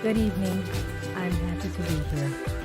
Good evening. I'm happy to be here.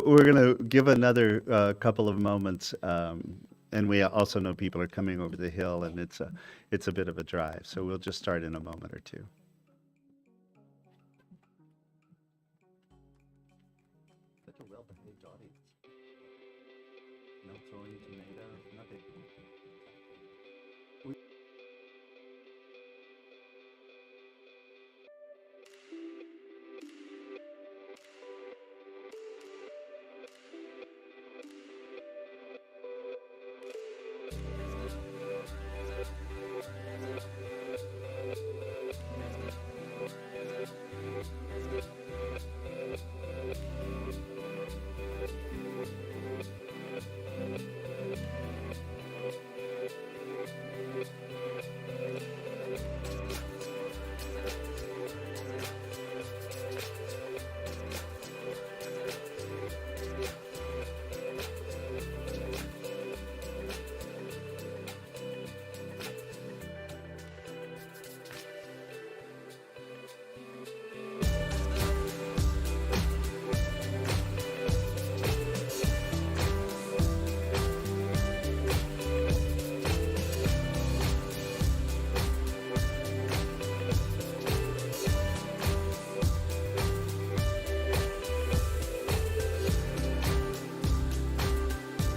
we're going to give another couple of moments, and we also know people are coming over the hill, and it's a bit of a drive. So we'll just start in a moment or two. Such a well-behaved audience. No throwing tomatoes, nothing.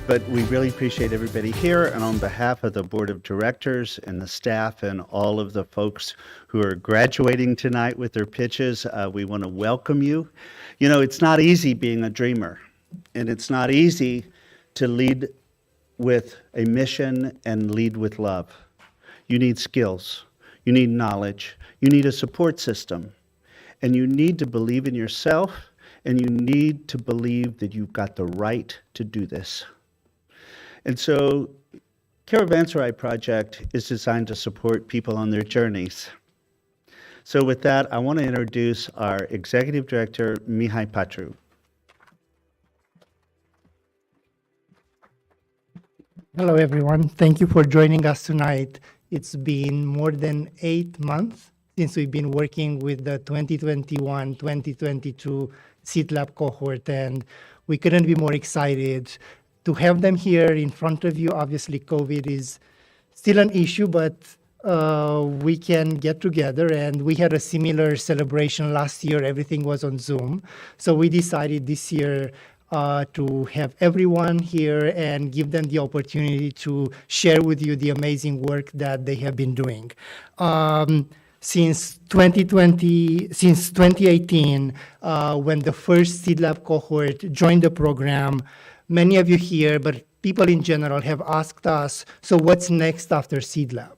But we really appreciate everybody here, and on behalf of the board of directors and the staff and all of the folks who are graduating tonight with their pitches, we want to welcome you. You know, it's not easy being a dreamer, and it's not easy to lead with a mission and lead with love. You need skills, you need knowledge, you need a support system, and you need to believe in yourself, and you need to believe that you've got the right to do this. And so Caravanserai project is designed to support people on their journeys. So with that, I want to introduce our executive director, Mihai Patru. Hello, everyone. Thank you for joining us tonight. It's been more than 8 months since we've been working with the 2021-2022 Seed Lab cohort, and we couldn't be more excited to have them here in front of you. Obviously, COVID is still an issue, but we can get together, and we had a similar celebration last year. Everything was on Zoom. So we decided this year to have everyone here and give them the opportunity to share with you the amazing work that they have been doing. Since 2018, when the first Seed Lab cohort joined the program, many of you here, but people in general, have asked us, so what's next after Seed Lab?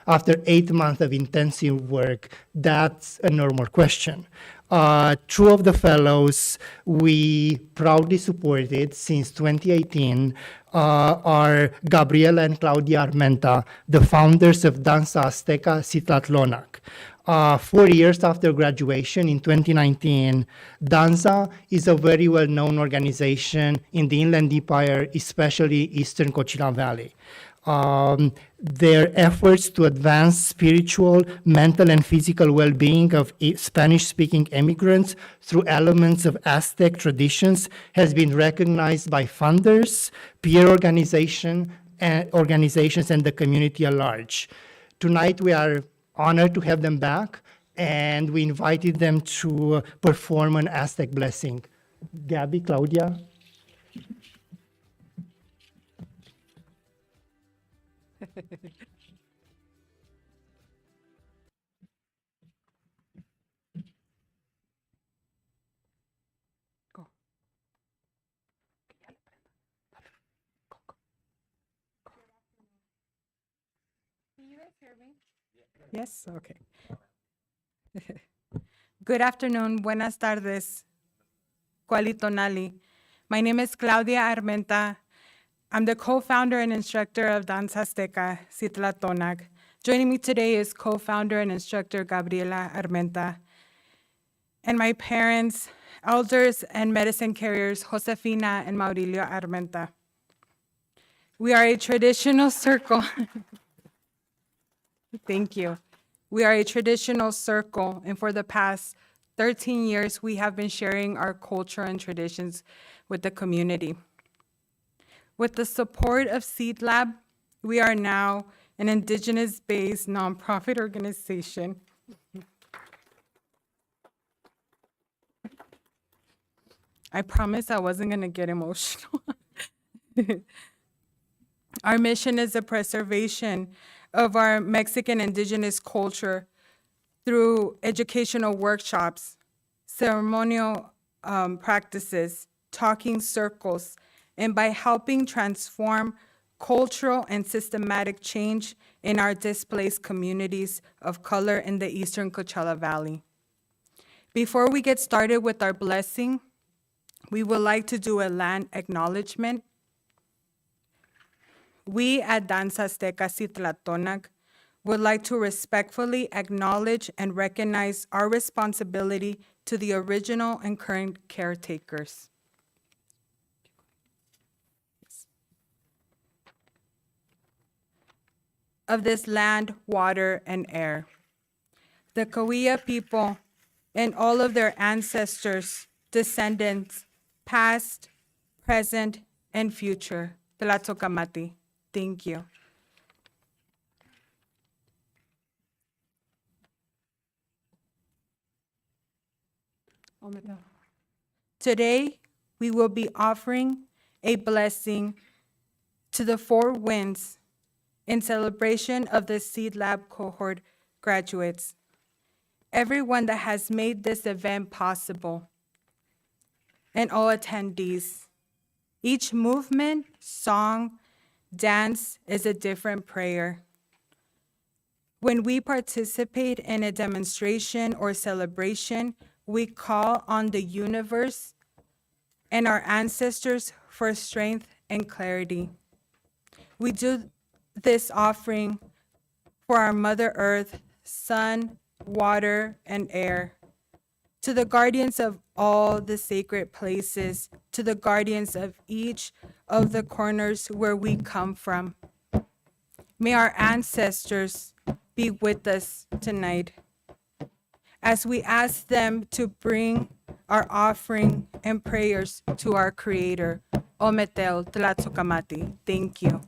After 8 months of intensive work, that's a normal question. Two of the fellows we proudly supported since 2018 are Gabriela and Claudia Armenta, the founders of Danza Azteca Citlatlonac. 4 years after graduation in 2019, Danza is a very well-known organization in the Inland Empire, especially Eastern Cochilan Valley. Their efforts to advance spiritual, mental, and physical well-being of Spanish-speaking immigrants through elements of Aztec traditions has been recognized by funders, peer organizations, and the community at large. Tonight, we are honored to have them back, and we invited them to perform an Aztec blessing. Gabby, Claudia. Go. Can you guys hear me? Yes, okay. Good afternoon, buenas tardes, Kualitonali. My name is Claudia Armenta. I'm the co-founder and instructor of Danza Azteca Citlatlonac. Joining me today is co-founder and instructor Gabriela Armenta, and my parents, elders and medicine carriers, Josefina and Maurilio Armenta. We are a traditional circle. Thank you. We are a traditional circle, and for the past 13 years, we have been sharing our culture and traditions with the community. With the support of Seed Lab, we are now an indigenous-based nonprofit organization. I promised I wasn't going to get emotional. Our mission is the preservation of our Mexican indigenous culture through educational workshops, ceremonial practices, talking circles, and by helping transform cultural and systematic change in our displaced communities of color in the Eastern Coachella Valley. Before we get started with our blessing, we would like to do a land acknowledgement. We at Danza Azteca Citlatonac would like to respectfully acknowledge and recognize our responsibility to the original and current caretakers. Of this land, water, and air. The Cahuilla people and all of their ancestors, descendants, past, present, and future. Tlatzocamati. Thank you. Today, we will be offering a blessing to the four winds in celebration of the Seed Lab Cohort graduates, everyone that has made this event possible, and all attendees. Each movement, song, dance is a different prayer. When we participate in a demonstration or celebration, we call on the universe and our ancestors for strength and clarity. We do this offering for our Mother Earth, sun, water, and air, to the guardians of all the sacred places, to the guardians of each of the corners where we come from. May our ancestors be with us tonight as we ask them to bring our offering and prayers to our Creator. Ometel Tlatzocamati. Thank you.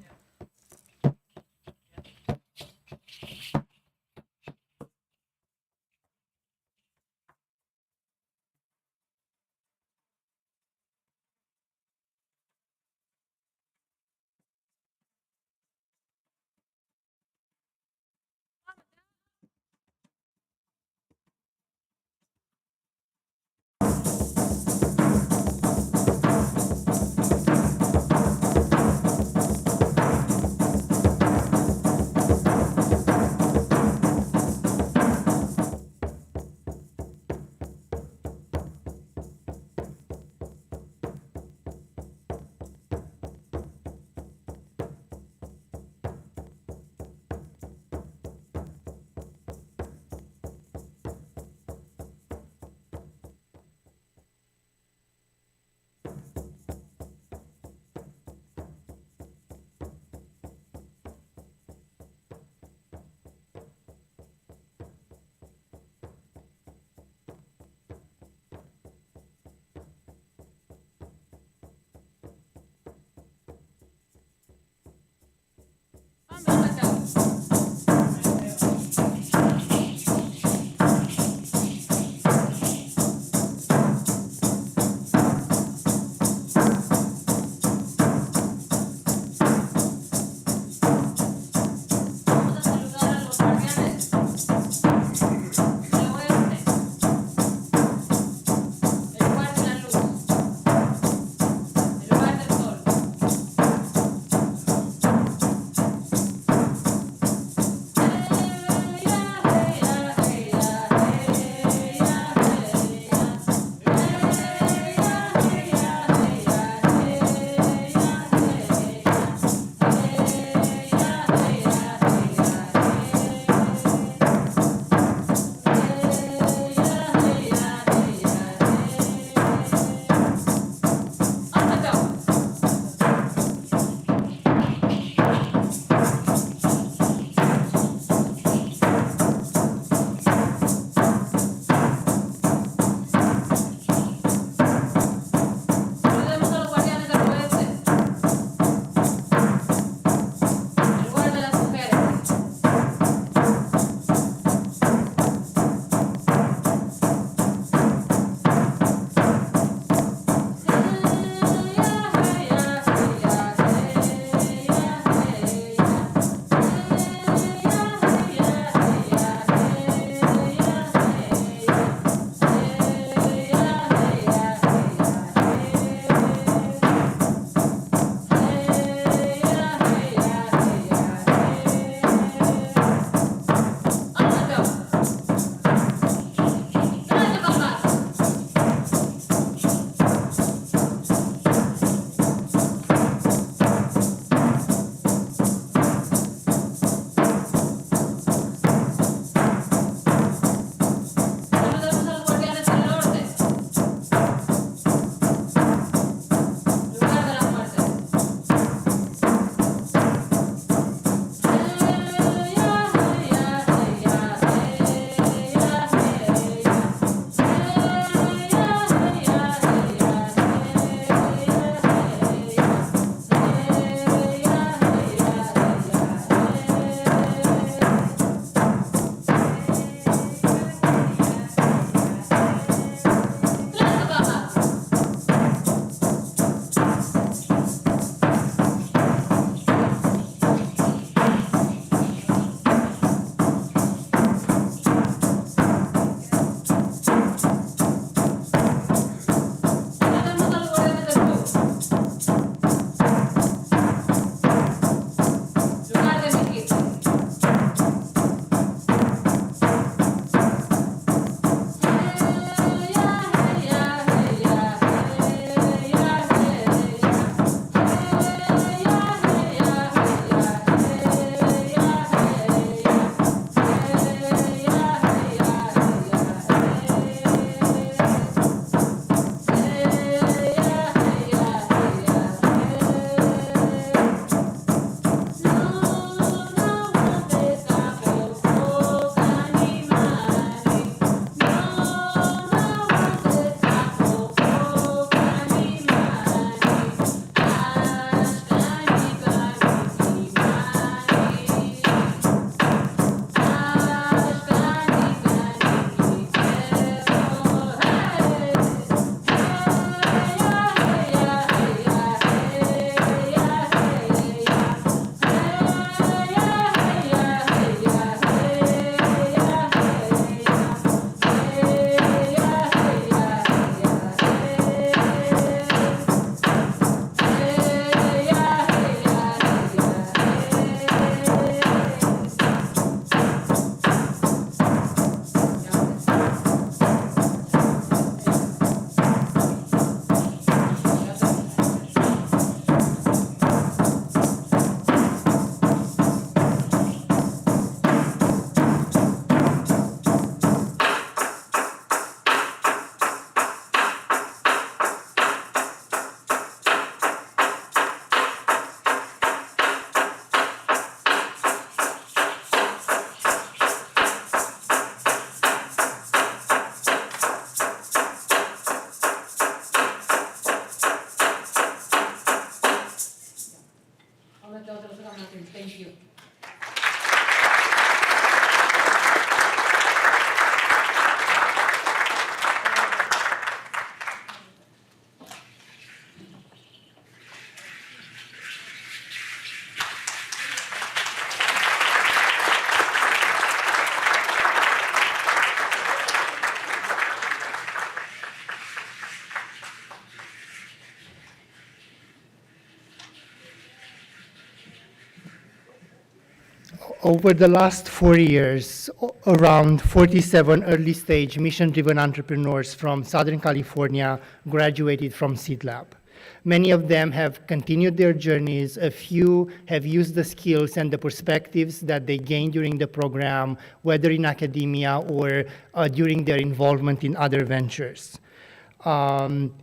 Over the last 4 years, around 47 early-stage mission-driven entrepreneurs from Southern California graduated from Seed Lab. Many of them have continued their journeys. A few have used the skills and the perspectives that they gained during the program, whether in academia or during their involvement in other ventures.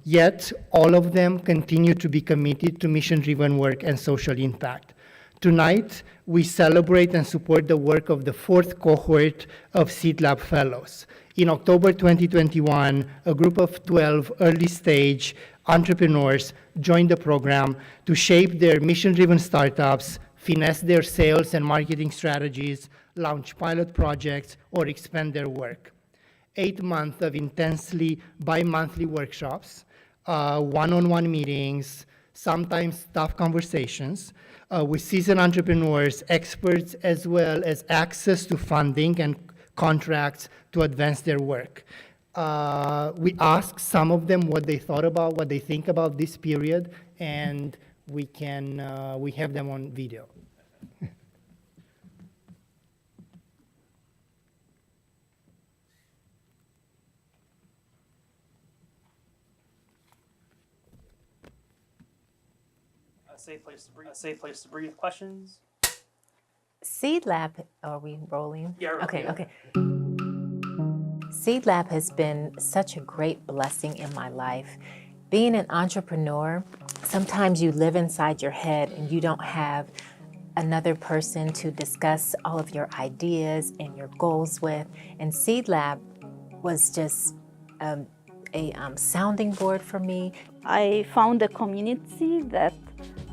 Yet, all of them continue to be committed to mission-driven work and social impact. Tonight, we celebrate and support the work of the 4th cohort of Seed Lab Fellows. In October 2021, a group of 12 early-stage entrepreneurs joined the program to shape their mission-driven startups, finesse their sales and marketing strategies, launch pilot projects, or expand their work. 8 months of intensely bi-monthly workshops, one-on-one meetings, sometimes tough conversations, with seasoned entrepreneurs, experts, as well as access to funding and contracts to advance their work. We asked some of them what they thought about, what they think about this period, and we have them on video. Safe place to breathe. Questions? Seed Lab, are we rolling? Yeah, we're rolling. Okay. Seed Lab has been such a great blessing in my life. Being an entrepreneur, sometimes you live inside your head and you don't have another person to discuss all of your ideas and your goals with. And Seed Lab was just a sounding board for me. I found a community that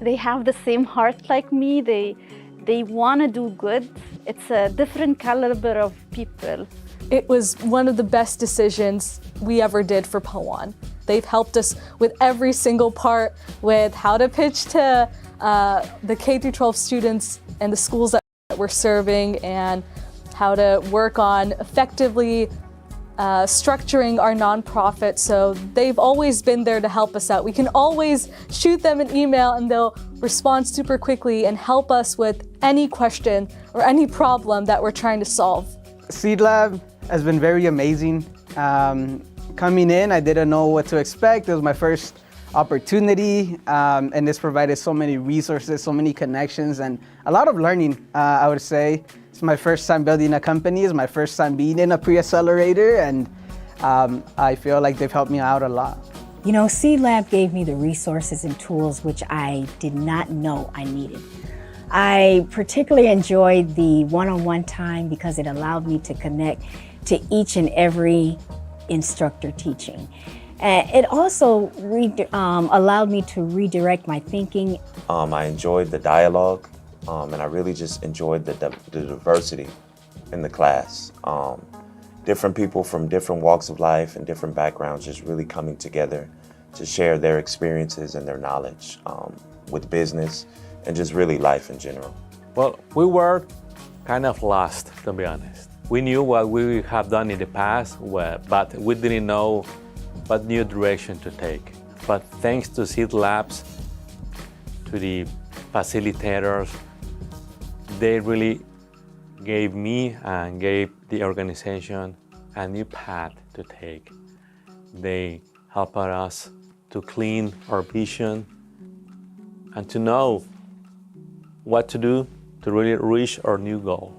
they have the same heart like me. They want to do good. It's a different caliber of people. It was one of the best decisions we ever did for POAN. They've helped us with every single part, with how to pitch to the K-12 students and the schools that we're serving, and how to work on effectively structuring our nonprofit. So they've always been there to help us out. We can always shoot them an email and they'll respond super quickly and help us with any question or any problem that we're trying to solve. Seed Lab has been very amazing. Coming in, I didn't know what to expect. It was my first opportunity, and this provided so many resources, so many connections, and a lot of learning, I would say. It's my first time building a company. It's my first time being in a pre-accelerator, and I feel like they've helped me out a lot. You know, Seed Lab gave me the resources and tools which I did not know I needed. I particularly enjoyed the one-on-one time because it allowed me to connect to each and every instructor teaching. It also allowed me to redirect my thinking. I enjoyed the dialogue, and I really just enjoyed the diversity in the class. Different people from different walks of life and different backgrounds just really coming together to share their experiences and their knowledge with business and just really life in general. Well, we were kind of lost, to be honest. We knew what we have done in the past, but we didn't know what new direction to take. But thanks to Seed Labs, to the facilitators, they really gave me and gave the organization a new path to take. They helped us to clean our vision and to know what to do to really reach our new goal.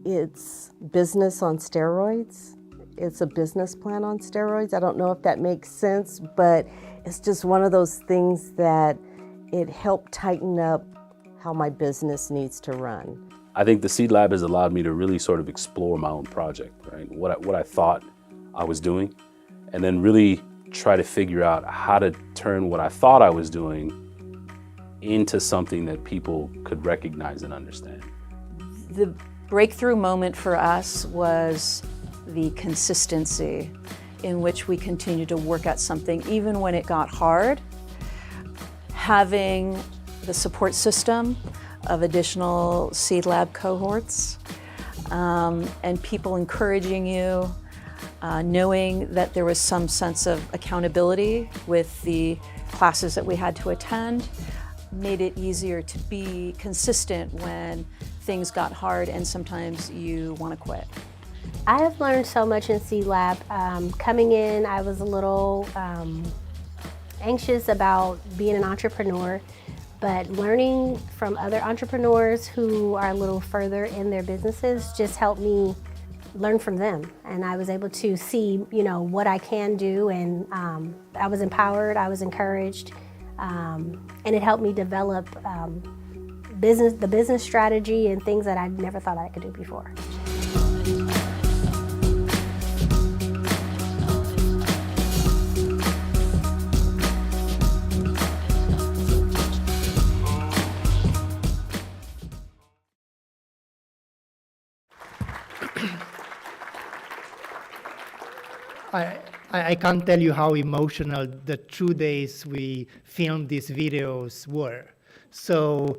It's business on steroids. It's a business plan on steroids. I don't know if that makes sense, but it's just one of those things that it helped tighten up how my business needs to run. I think the Seed Lab has allowed me to really sort of explore my own project, right? What I thought I was doing, and then really try to figure out how to turn what I thought I was doing into something that people could recognize and understand. The breakthrough moment for us was the consistency in which we continued to work at something even when it got hard. Having the support system of additional Seed Lab cohorts and people encouraging you, knowing that there was some sense of accountability with the classes that we had to attend, made it easier to be consistent when things got hard and sometimes you want to quit? I have learned so much in Seed Lab. Coming in, I was a little anxious about being an entrepreneur, but learning from other entrepreneurs who are a little further in their businesses just helped me learn from them. And I was able to see, what I can do, and I was empowered, I was encouraged, and it helped me develop the business strategy and things that I never thought I could do before. I can't tell you how emotional the 2 days we filmed these videos were. So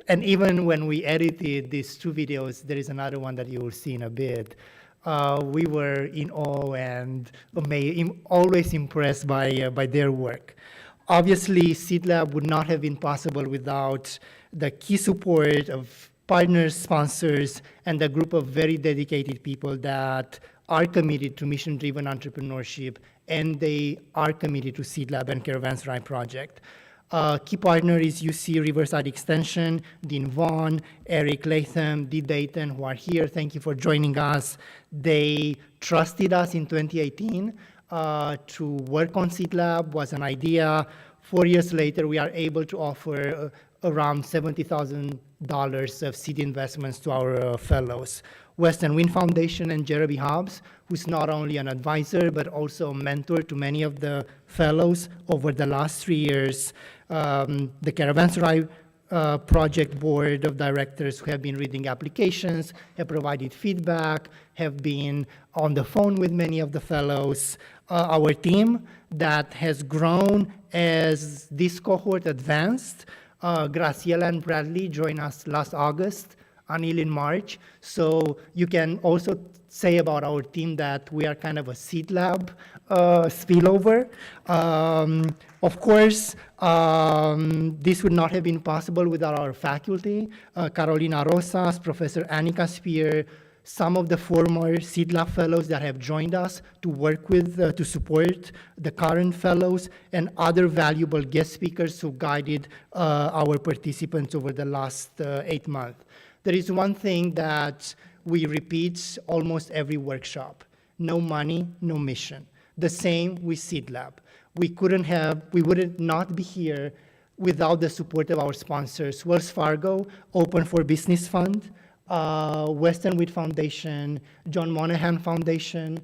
and even when we edited these 2 videos, there is another one that you will see in a bit. We were in awe and always impressed by their work. Obviously, Seed Lab would not have been possible without the key support of partners, sponsors, and a group of very dedicated people that are committed to mission-driven entrepreneurship, and they are committed to Seed Lab and Caravanserai project. Key partner is UC Riverside Extension, Dean Vaughn, Eric Latham, Dee Dayton, who are here. Thank you for joining us. They trusted us in 2018 to work on Seed Lab, was an idea. 4 years later, we are able to offer around $70,000 of seed investments to our fellows. Western Wind Foundation and Jeremy Hobbs, who's not only an advisor, but also a mentor to many of the fellows over the last 3 years. The Caravanserai project board of directors who have been reading applications, have provided feedback, have been on the phone with many of the fellows. Our team that has grown as this cohort advanced. Graciela and Bradley joined us last August, Anil in March. So you can also say about our team that we are kind of a Seed Lab spillover. Of course, this would not have been possible without our faculty, Carolina Rosas, Professor Annika Spear, some of the former Seed Lab fellows that have joined us to work with, to support the current fellows, and other valuable guest speakers who guided our participants over the last 8 months. There is one thing that we repeat almost every workshop: no money, no mission. The same with Seed Lab. We would not be here without the support of our sponsors: Wells Fargo, Open for Business Fund, Western Wind Foundation, John Monahan Foundation,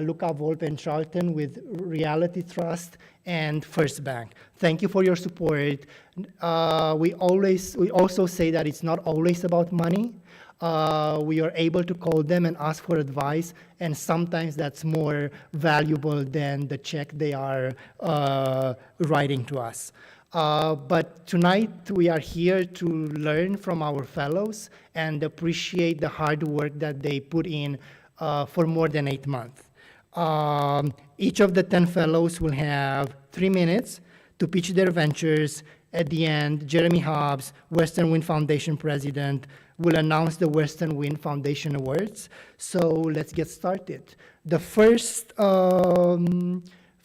Luca Volpe and Charlton with Reality Trust, and First Bank. Thank you for your support. We also say that it's not always about money. We are able to call them and ask for advice, and sometimes that's more valuable than the check they are writing to us. But tonight we are here to learn from our fellows and appreciate the hard work that they put in for more than 8 months. Each of the 10 fellows will have 3 minutes to pitch their ventures. At the end, Jeremy Hobbs, Western Wind Foundation president, will announce the Western Wind Foundation Awards. So let's get started. The first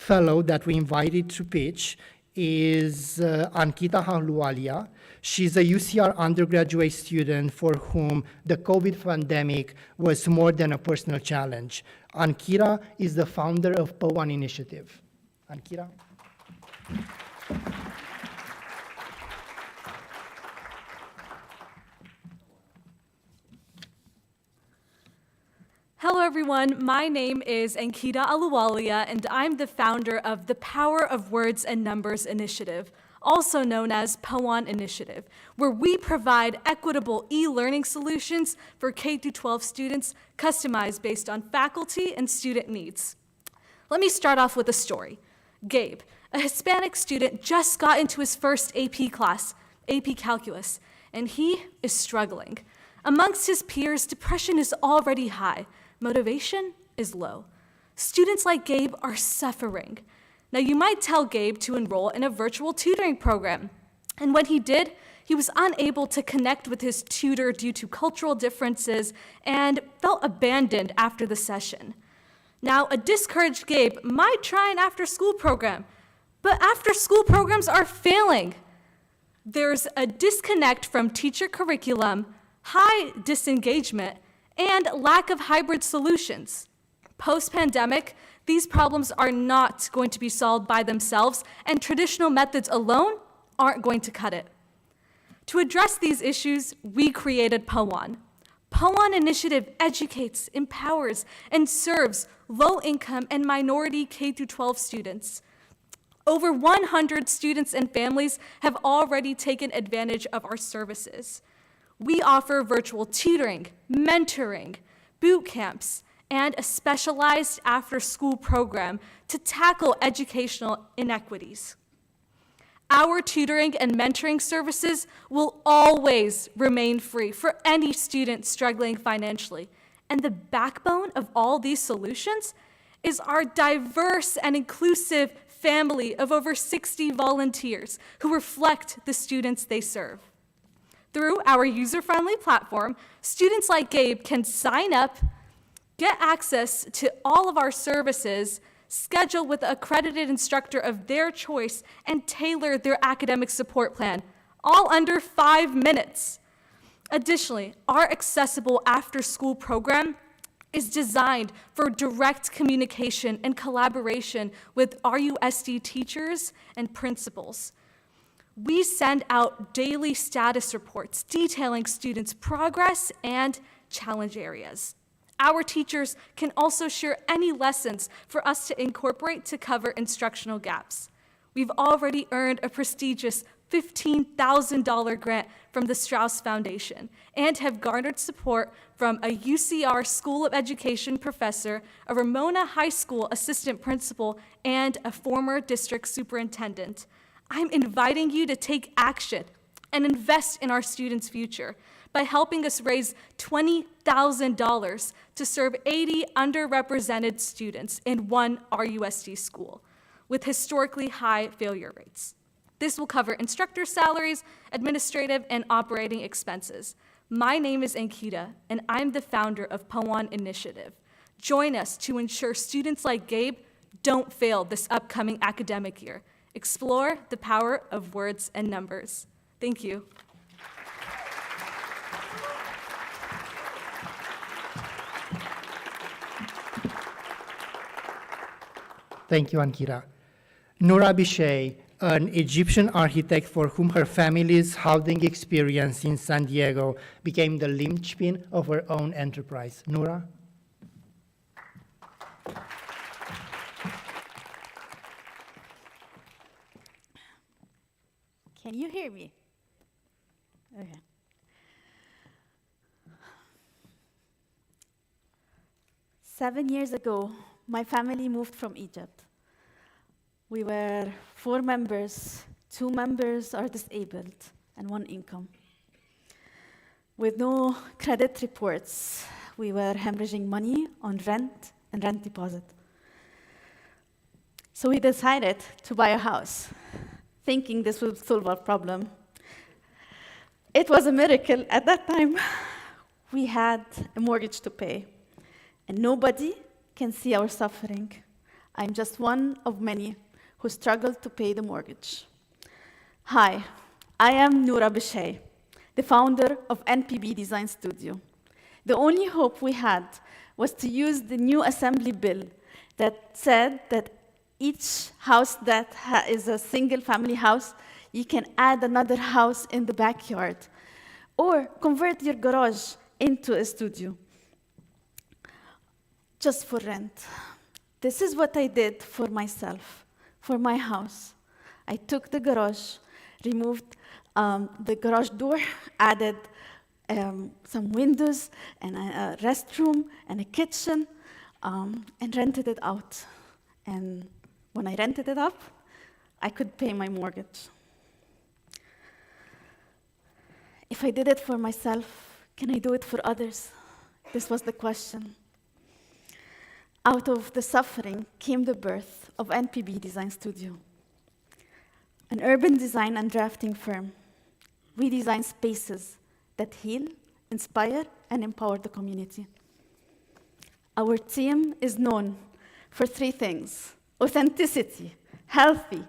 fellow that we invited to pitch is Ankita Haluwalia. She's a UCR undergraduate student for whom the COVID pandemic was more than a personal challenge. Ankita is the founder of PO1 Initiative. Ankita. Hello everyone, my name is Ankita Aluwalia and I'm the founder of the Power of Words and Numbers Initiative, also known as PO1 Initiative, where we provide equitable e-learning solutions for K-12 students customized based on faculty and student needs. Let me start off with a story. Gabe, a Hispanic student, just got into his first AP class, AP Calculus, and he is struggling. Amongst his peers, depression is already high. Motivation is low. Students like Gabe are suffering. Now, you might tell Gabe to enroll in a virtual tutoring program. And when he did, He was unable to connect with his tutor due to cultural differences and felt abandoned after the session. Now, a discouraged Gabe might try an after-school program, but after-school programs are failing. There's a disconnect from teacher curriculum, high disengagement, and lack of hybrid solutions. Post-pandemic, these problems are not going to be solved by themselves, and traditional methods alone aren't going to cut it. To address these issues, we created POWAN. POWAN initiative educates, empowers, and serves low-income and minority K-12 students. Over 100 students and families have already taken advantage of our services. We offer virtual tutoring, mentoring, boot camps, and a specialized after-school program to tackle educational inequities. Our tutoring and mentoring services will always remain free for any student struggling financially. And the backbone of all these solutions is our diverse and inclusive family of over 60 volunteers who reflect the students they serve. Through our user-friendly platform, students like Gabe can sign up, get access to all of our services, schedule with an accredited instructor of their choice, and tailor their academic support plan, all under 5 minutes. Additionally, our accessible after-school program is designed for direct communication and collaboration with RUSD teachers and principals. We send out daily status reports detailing students' progress and challenge areas. Our teachers can also share any lessons for us to incorporate to cover instructional gaps. We've already earned a prestigious $15,000 grant from the Strauss Foundation and have garnered support from a UCR School of Education professor, a Ramona High School assistant principal, and a former district superintendent. I'm inviting you to take action and invest in our students' future by helping us raise $20,000 to serve 80 underrepresented students in one RUSD school with historically high failure rates. This will cover instructor salaries, administrative, and operating expenses. My name is Ankita, and I'm the founder of POWAN Initiative. Join us to ensure students like Gabe don't fail this upcoming academic year. Explore the power of words and numbers. Thank you. Thank you, Ankita. Noura Bichet, an Egyptian architect for whom her family's housing experience in San Diego became the linchpin of her own enterprise. Noura? Can you hear me? Okay. Seven years ago, my family moved from Egypt. We were 4 members, 2 members are disabled, and 1 income. With no credit reports, we were hemorrhaging money on rent and rent deposit. So we decided to buy a house, thinking this would solve our problem. It was a miracle at that time. We had a mortgage to pay, and nobody can see our suffering. I'm just one of many who struggled to pay the mortgage. Hi, I am Noura Bichet, the founder of NPB Design Studio. The only hope we had was to use the new assembly bill that said that each house that is a single family house, you can add another house in the backyard, or convert your garage into a studio, just for rent. This is what I did for myself, for my house. I took the garage, removed the garage door, added some windows and a restroom and a kitchen, and rented it out. And when I rented it up, I could pay my mortgage. If I did it for myself, can I do it for others? This was the question. Out of the suffering came the birth of NPB Design Studio, an urban design and drafting firm. we design spaces that heal, inspire, and empower the community. Our team is known for 3 things: authenticity, healthy,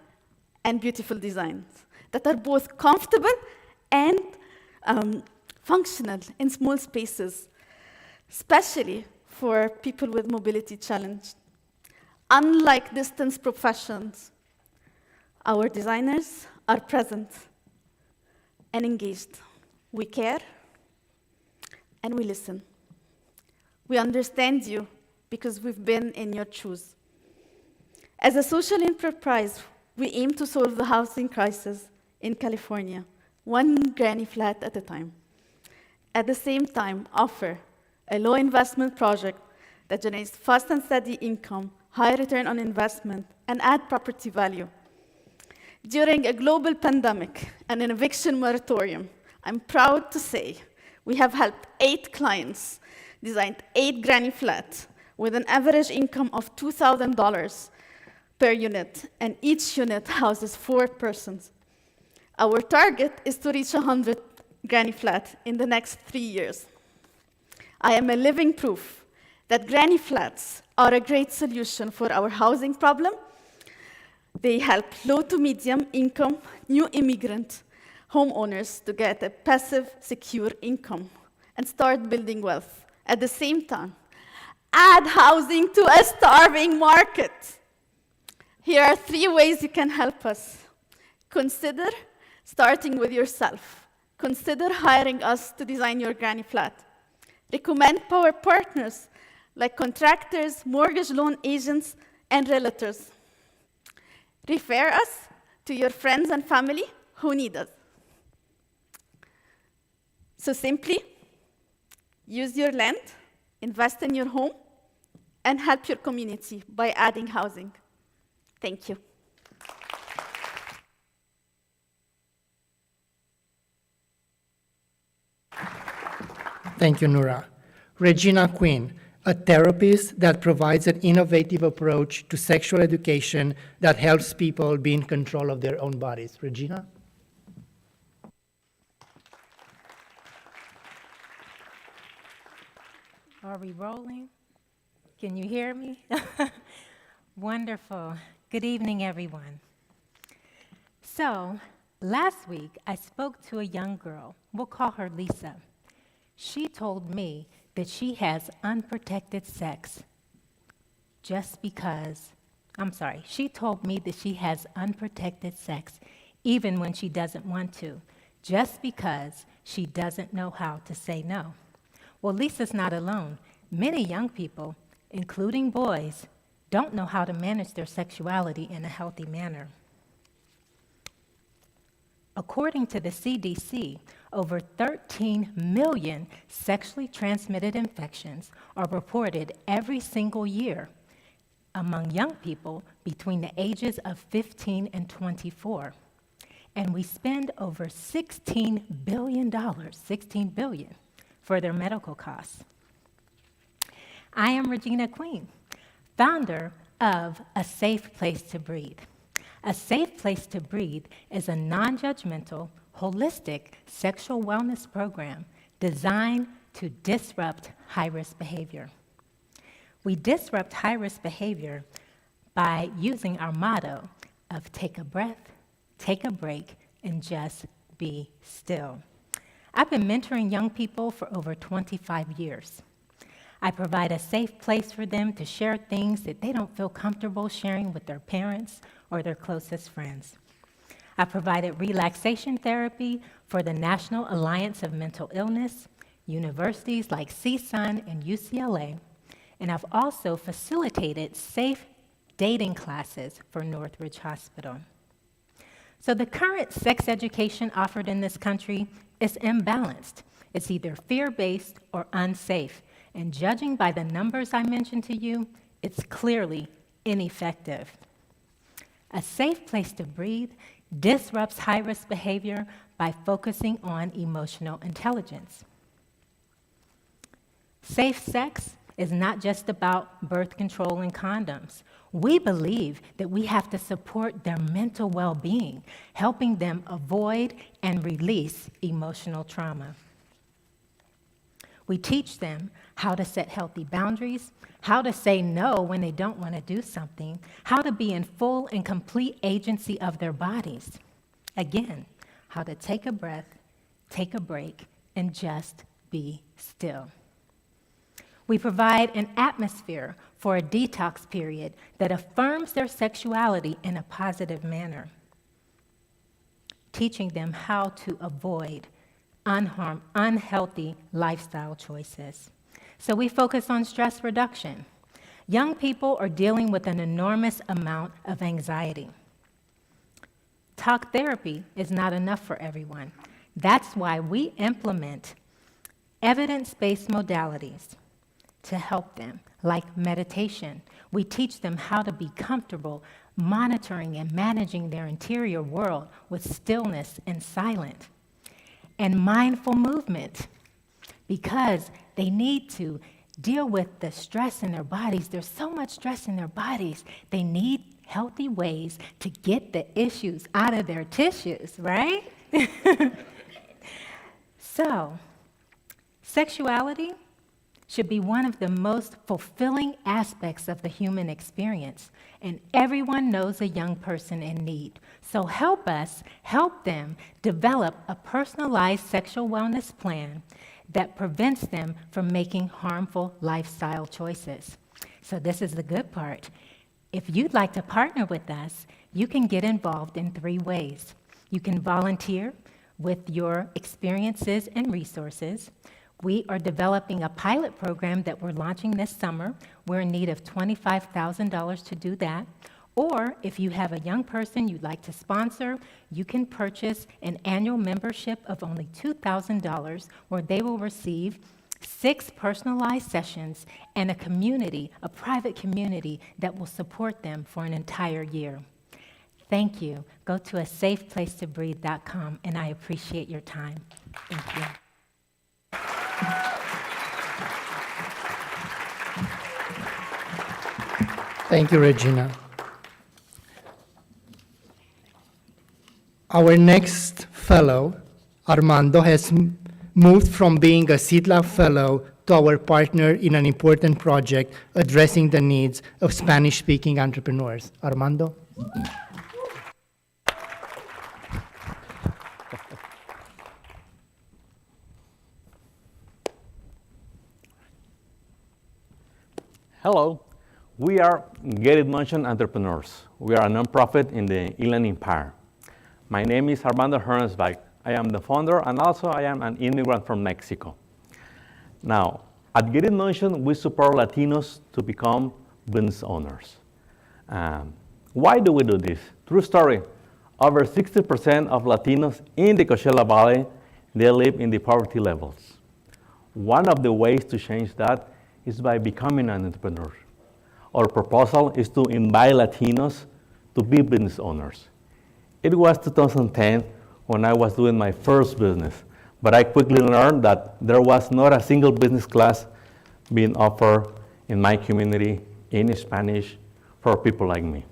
and beautiful designs that are both comfortable and functional in small spaces, especially for people with mobility challenge. Unlike distance professions, our designers are present and engaged. We care and we listen. We understand you because we've been in your shoes. As a social enterprise, we aim to solve the housing crisis in California, one granny flat at a time. At the same time, offer a low investment project that generates fast and steady income, high return on investment, and add property value. During a global pandemic and an eviction moratorium, I'm proud to say we have helped 8 clients design 8 granny flats with an average income of $2,000 per unit, and each unit houses 4 persons. Our target is to reach 100 granny flats in the next 3 years. I am a living proof that granny flats are a great solution for our housing problem. They help low to medium income new immigrant homeowners to get a passive, secure income and start building wealth. At the same time, add housing to a starving market. Here are 3 ways you can help us. Consider starting with yourself. Consider hiring us to design your granny flat. Recommend our partners like contractors, mortgage loan agents, and realtors. Refer us to your friends and family who need us. So simply, use your land, invest in your home, and help your community by adding housing. Thank you. Thank you, Nura. Regina Quinn, a therapist that provides an innovative approach to sexual education that helps people be in control of their own bodies. Regina? Are we rolling? Can you hear me? Wonderful. Good evening, everyone. So, last week, I spoke to a young girl. We'll call her Lisa. She told me that she has unprotected sex she told me that she has unprotected sex even when she doesn't want to, just because she doesn't know how to say no. Well, Lisa's not alone. Many young people, including boys, don't know how to manage their sexuality in a healthy manner. According to the CDC, over 13 million sexually transmitted infections are reported every single year among young people between the ages of 15 and 24. And we spend over $16 billion, $16 billion, for their medical costs. I am Regina Queen, founder of A Safe Place to Breathe. A Safe Place to Breathe is a non-judgmental, holistic sexual wellness program designed to disrupt high-risk behavior. We disrupt high-risk behavior by using our motto of take a breath, take a break, and just be still. I've been mentoring young people for over 25 years. I provide a safe place for them to share things that they don't feel comfortable sharing with their parents or their closest friends. I provided relaxation therapy for the National Alliance of Mental Illness, universities like CSUN and UCLA, and I've also facilitated safe dating classes for Northridge Hospital. So the current sex education offered in this country is imbalanced. It's either fear-based or unsafe, and judging by the numbers I mentioned to you, it's clearly ineffective. A Safe Place to Breathe disrupts high-risk behavior by focusing on emotional intelligence. Safe sex is not just about birth control and condoms. We believe that we have to support their mental well-being, helping them avoid and release emotional trauma. We teach them how to set healthy boundaries, how to say no when they don't want to do something, how to be in full and complete agency of their bodies. Again, how to take a breath, take a break, and just be still. We provide an atmosphere for a detox period that affirms their sexuality in a positive manner, teaching them how to avoid unhealthy lifestyle choices. So we focus on stress reduction. Young people are dealing with an enormous amount of anxiety. Talk therapy is not enough for everyone. That's why we implement evidence-based modalities to help them, like meditation. We teach them how to be comfortable monitoring and managing their interior world with stillness and silence. And mindful movement, because they need to deal with the stress in their bodies. There's so much stress in their bodies. They need healthy ways to get the issues out of their tissues, right? So, sexuality should be one of the most fulfilling aspects of the human experience, and everyone knows a young person in need. So help us help them develop a personalized sexual wellness plan that prevents them from making harmful lifestyle choices. So this is the good part. If you'd like to partner with us, you can get involved in 3 ways. You can volunteer with your experiences and resources. We are developing a pilot program that we're launching this summer. We're in need of $25,000 to do that. Or if you have a young person you'd like to sponsor, you can purchase an annual membership of only $2,000, where they will receive 6 personalized sessions and a community, a private community that will support them for an entire year. Thank you. Go to asafeplacetobreathe.com, and I appreciate your time. Thank you. Thank you, Regina. Our next fellow, Armando, has moved from being a Seed Lab fellow to our partner in an important project addressing the needs of Spanish-speaking entrepreneurs. Armando? Hello, we are Get It Motion Entrepreneurs. We are a nonprofit in the Inland Empire. My name is Armando Hernsberg. I am the founder, and also I am an immigrant from Mexico. Now, at Get It Motion, we support Latinos to become business owners. Why do we do this? True story. Over 60% of Latinos in the Coachella Valley, they live in the poverty levels. One of the ways to change that is by becoming an entrepreneur. Our proposal is to invite Latinos to be business owners. It was 2010 when I was doing my first business, but I quickly learned that there was not a single business class being offered in my community in Spanish for people like me.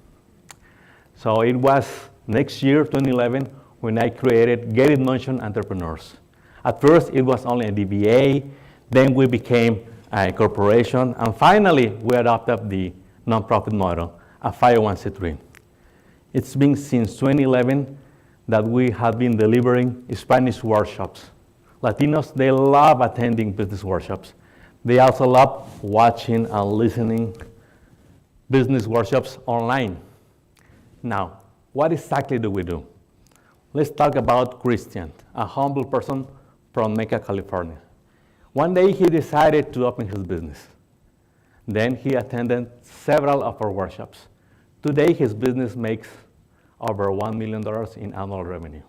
So it was next year, 2011, when I created Get It Motion Entrepreneurs. At first, it was only a DBA, then we became a corporation, and finally, we adopted the nonprofit model, a 501c3. It's been since 2011 that we have been delivering Spanish workshops. Latinos, they love attending business workshops. They also love watching and listening business workshops online. Now, what exactly do we do? Let's talk about Christian, a humble person from Mecca, California. One day he decided to open his business. Then he attended several of our workshops. Today his business makes over $1 million in annual revenue.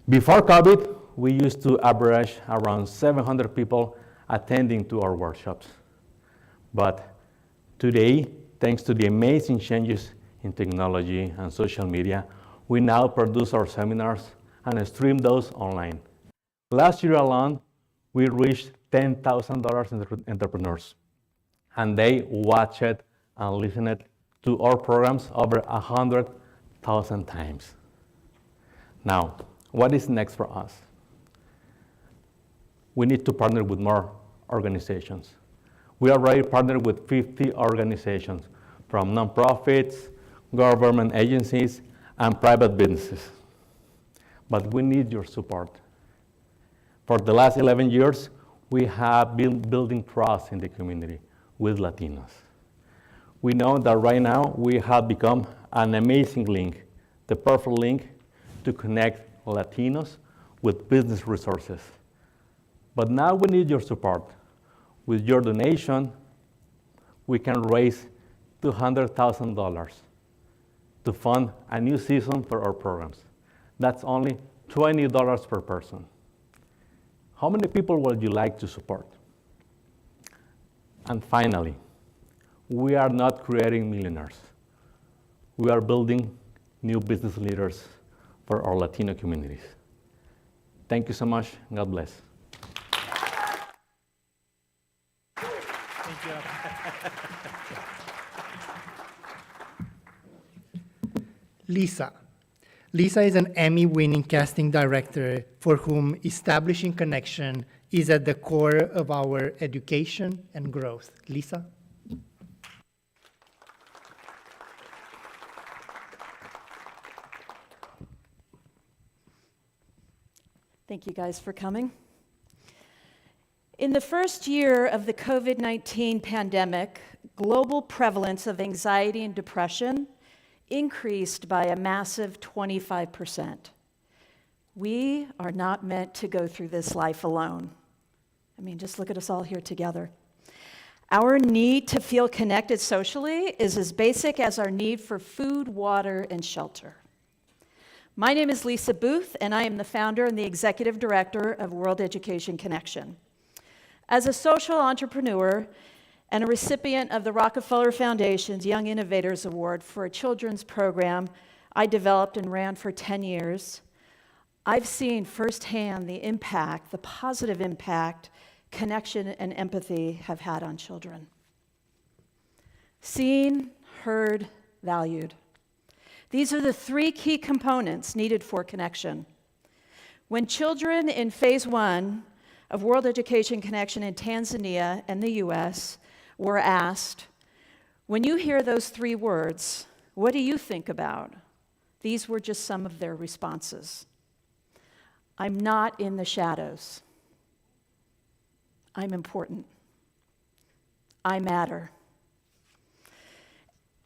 Before COVID, we used to average around 700 people attending to our workshops. But today, thanks to the amazing changes in technology and social media, we now produce our seminars and stream those online. Last year alone, we reached $10,000 entrepreneurs. And they watch it and listen it to our programs over 100,000 times. Now, what is next for us? We need to partner with more organizations. We already partnered with 50 organizations, from nonprofits, government agencies, and private businesses. But we need your support. For the last 11 years, we have been building trust in the community with Latinos. We know that right now we have become an amazing link, the perfect link to connect Latinos with business resources. But now we need your support. With your donation, we can raise $200,000 to fund a new season for our programs. That's only $20 per person. How many people would you like to support? And finally, we are not creating millionaires. We are building new business leaders for our Latino communities. Thank you so much. God bless. Lisa. Lisa is an Emmy-winning casting director for whom establishing connection is at the core of our education and growth. Lisa? Thank you guys for coming. In the first year of the COVID-19 pandemic, global prevalence of anxiety and depression increased by a massive 25%. We are not meant to go through this life alone. I mean, just look at us all here together. Our need to feel connected socially is as basic as our need for food, water, and shelter. My name is Lisa Booth, and I am the founder and the executive director of World Education Connection. As a social entrepreneur and a recipient of the Rockefeller Foundation's Young Innovators Award for a children's program I developed and ran for 10 years, I've seen firsthand the impact, the positive impact connection and empathy have had on children. Seen, heard, valued. These are the three key components needed for connection. When children in phase 1 of World Education Connection in Tanzania and the US were asked, when you hear those three words, what do you think about? These were just some of their responses. I'm not in the shadows. I'm important. I matter.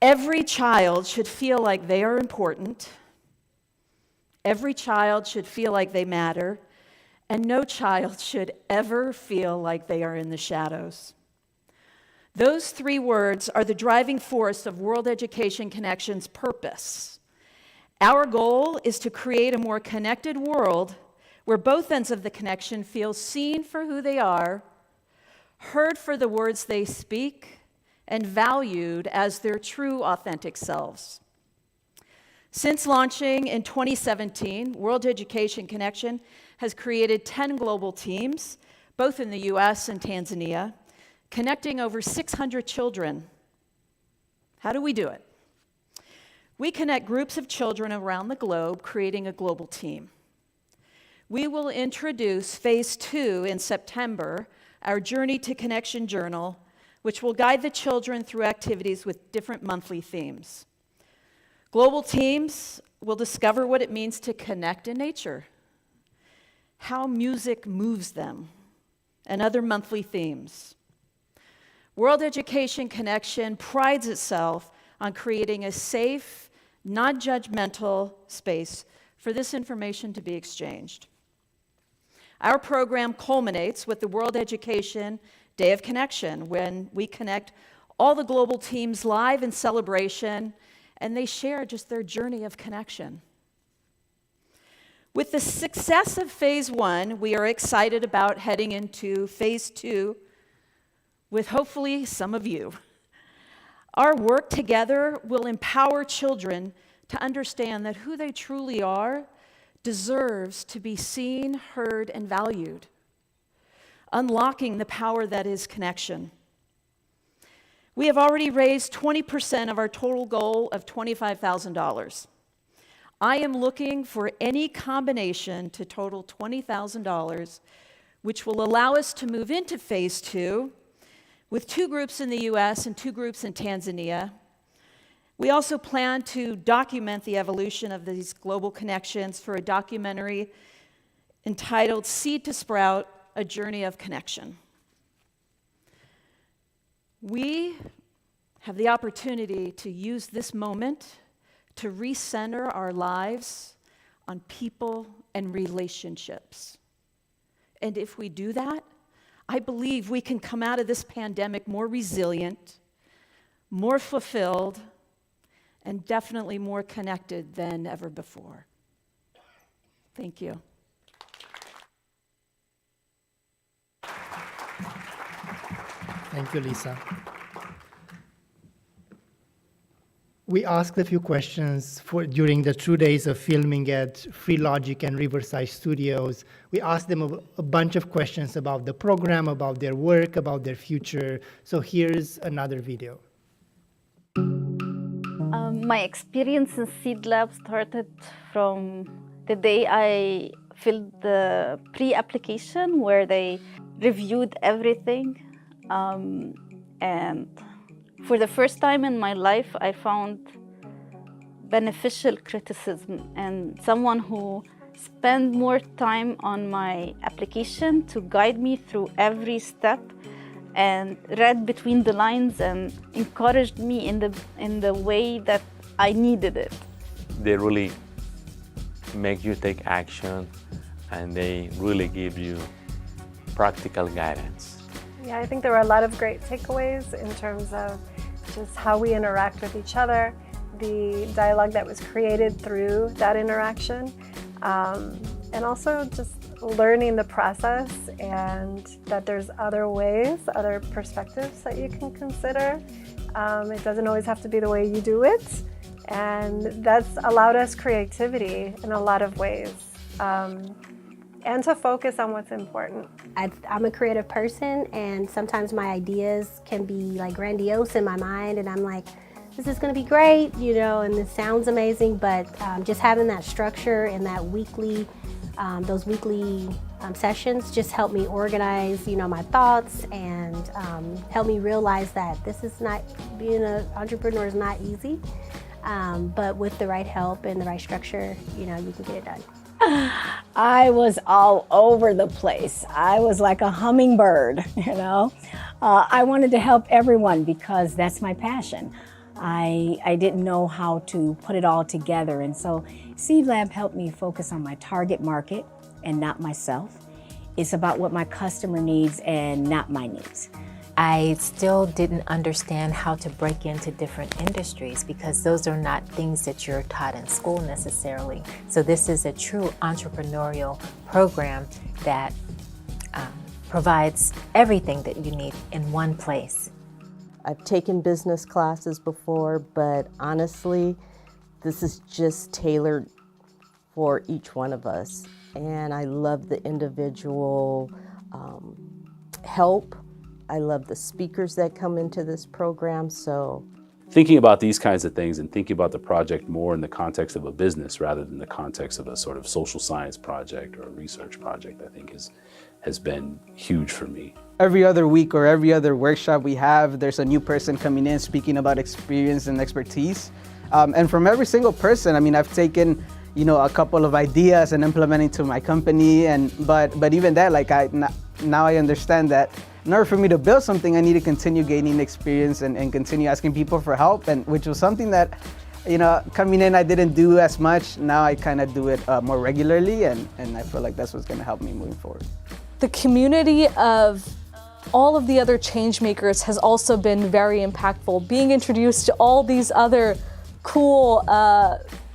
Every child should feel like they are important. Every child should feel like they matter. And no child should ever feel like they are in the shadows. Those three words are the driving force of World Education Connection's purpose. Our goal is to create a more connected world where both ends of the connection feel seen for who they are, heard for the words they speak, and valued as their true, authentic selves. Since launching in 2017, World Education Connection has created 10 global teams, both in the US and Tanzania, connecting over 600 children. How do we do it? We connect groups of children around the globe, creating a global team. We will introduce phase 2 in September, our Journey to Connection journal, which will guide the children through activities with different monthly themes. Global teams will discover what it means to connect in nature, how music moves them, and other monthly themes. World Education Connection prides itself on creating a safe, non-judgmental space for this information to be exchanged. Our program culminates with the World Education Day of Connection, when we connect all the global teams live in celebration, and they share just their journey of connection. With the success of phase 1, we are excited about heading into phase 2 with hopefully some of you. Our work together will empower children to understand that who they truly are deserves to be seen, heard, and valued. unlocking the power that is connection. We have already raised 20% of our total goal of $25,000. I am looking for any combination to total $20,000, which will allow us to move into phase 2 with 2 groups in the US and 2 groups in Tanzania. We also plan to document the evolution of these global connections for a documentary entitled Seed to Sprout, A Journey of Connection. We have the opportunity to use this moment to recenter our lives on people and relationships. And if we do that, I believe we can come out of this pandemic more resilient, more fulfilled, and definitely more connected than ever before. Thank you. Thank you, Lisa. We asked a few questions during the 2 days of filming at Free Logic and Riverside Studios. We asked them a bunch of questions about the program, about their work, about their future. So here's another video. My experience in Seed Lab started from the day I filled the pre-application, where they reviewed everything. And for the first time in my life, I found beneficial criticism and someone who spent more time on my application to guide me through every step and read between the lines and encouraged me in the way that I needed it. They really make you take action, and they really give you practical guidance. Yeah, I think there were a lot of great takeaways in terms of just how we interact with each other, the dialogue that was created through that interaction, and also just learning the process and that there's other ways, other perspectives that you can consider. It doesn't always have to be the way you do it, and that's allowed us creativity in a lot of ways, and to focus on what's important. I'm a creative person, and sometimes my ideas can be like grandiose in my mind, and I'm like, this is going to be great, you know, and this sounds amazing, but just having that structure and that weekly, those weekly sessions just help me organize, you know, my thoughts, and help me realize that this is not, being an entrepreneur is not easy, but with the right help and the right structure, you know, you can get it done. I was all over the place. I was like a hummingbird, you know. I wanted to help everyone because that's my passion. I didn't know how to put it all together, and so Seed Lab helped me focus on my target market and not myself. It's about what my customer needs and not my needs. I still didn't understand how to break into different industries because those are not things that you're taught in school necessarily. So this is a true entrepreneurial program that provides everything that you need in one place. I've taken business classes before, but honestly, this is just tailored for each one of us. And I love the individual help. I love the speakers that come into this program, so. Thinking about these kinds of things and thinking about the project more in the context of a business rather than the context of a sort of social science project or a research project, I think has been huge for me. Every other week or every other workshop we have, there's a new person coming in speaking about experience and expertise. And from every single person, I mean, I've taken, you know, a couple of ideas and implementing to my company, but even that, like now I understand that in order for me to build something, I need to continue gaining experience and continue asking people for help, and which was something that, you know, coming in I didn't do as much. Now I kind of do it more regularly, and I feel like that's what's going to help me moving forward. The community of all of the other change makers has also been very impactful. Being introduced to all these other cool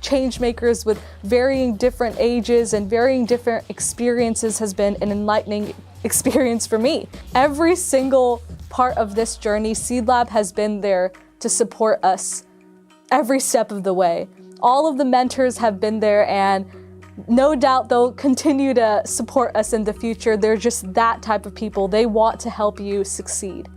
change makers with varying different ages and varying different experiences has been an enlightening experience for me. Every single part of this journey, Seed Lab has been there to support us every step of the way. All of the mentors have been there, and no doubt they'll continue to support us in the future. They're just that type of people. They want to help you succeed.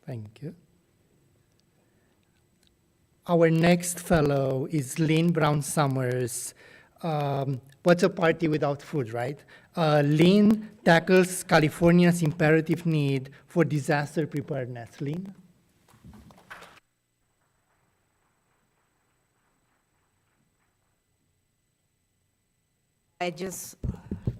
Thank you. Our next fellow is Lynn Brown Summers. What's a party without food, right? Lynn tackles California's imperative need for disaster preparedness. Lynn?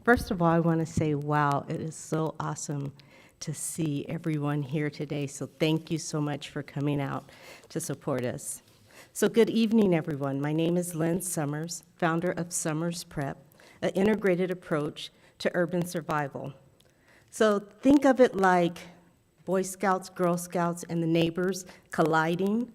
First of all, I want to say, wow, it is so awesome to see everyone here today. So thank you so much for coming out to support us. So good evening, everyone. My name is Lynn Summers, founder of Summers Prep, an integrated approach to urban survival. So think of it like Boy Scouts, Girl Scouts, and the neighbors colliding.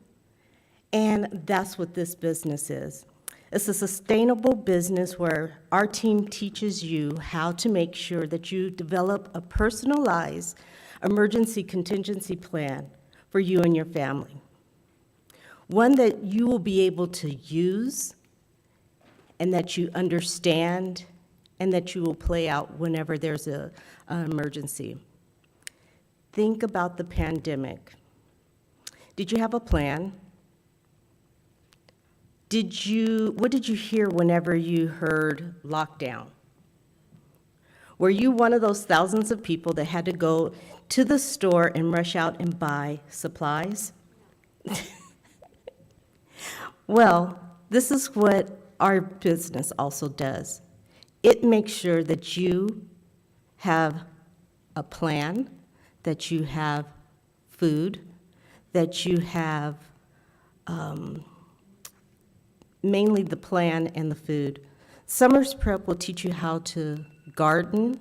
And that's what this business is. It's a sustainable business where our team teaches you how to make sure that you develop a personalized emergency contingency plan for you and your family. One that you will be able to use and that you understand and that you will play out whenever there's an emergency. Think about the pandemic. Did you have a plan? What did you hear whenever you heard lockdown? Were you one of those thousands of people that had to go to the store and rush out and buy supplies? Well, this is what our business also does. It makes sure that you have a plan, that you have food, that you have mainly the plan and the food. Summers Prep will teach you how to garden,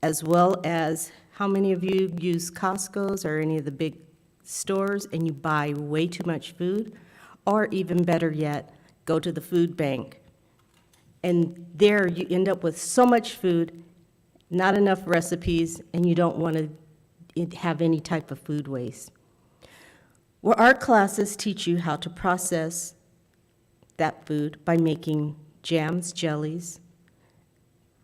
as well as how many of you use Costco's or any of the big stores and you buy way too much food, or even better yet, go to the food bank. And there you end up with so much food, not enough recipes, and you don't want to have any type of food waste. Well, our classes teach you how to process that food by making jams, jellies,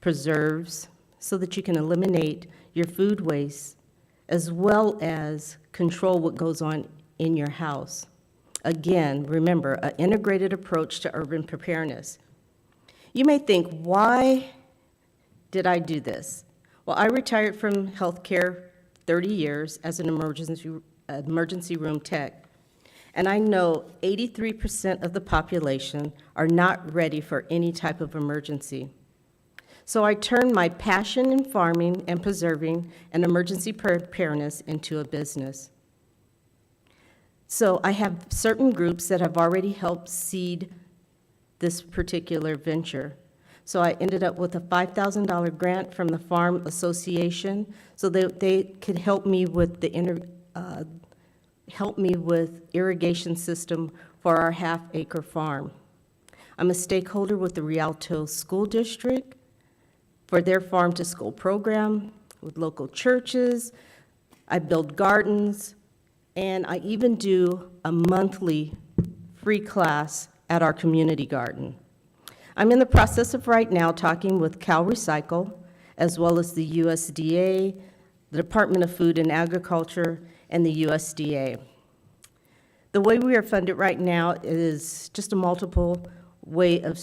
preserves, so that you can eliminate your food waste, as well as control what goes on in your house. Again, remember, an integrated approach to urban preparedness. You may think, why did I do this? Well, I retired from healthcare 30 years as an emergency room tech. And I know 83% of the population are not ready for any type of emergency. So I turned my passion in farming and preserving and emergency preparedness into a business. So I have certain groups that have already helped seed this particular venture. So I ended up with a $5,000 grant from the Farm Association so that they could help me with irrigation system for our half-acre farm. I'm a stakeholder with the Rialto School District for their farm-to-school program with local churches. I build gardens, and I even do a monthly free class at our community garden. I'm in the process of right now talking with Cal Recycle, as well as the USDA, the Department of Food and Agriculture, and the USDA. The way we are funded right now is just a multiple way of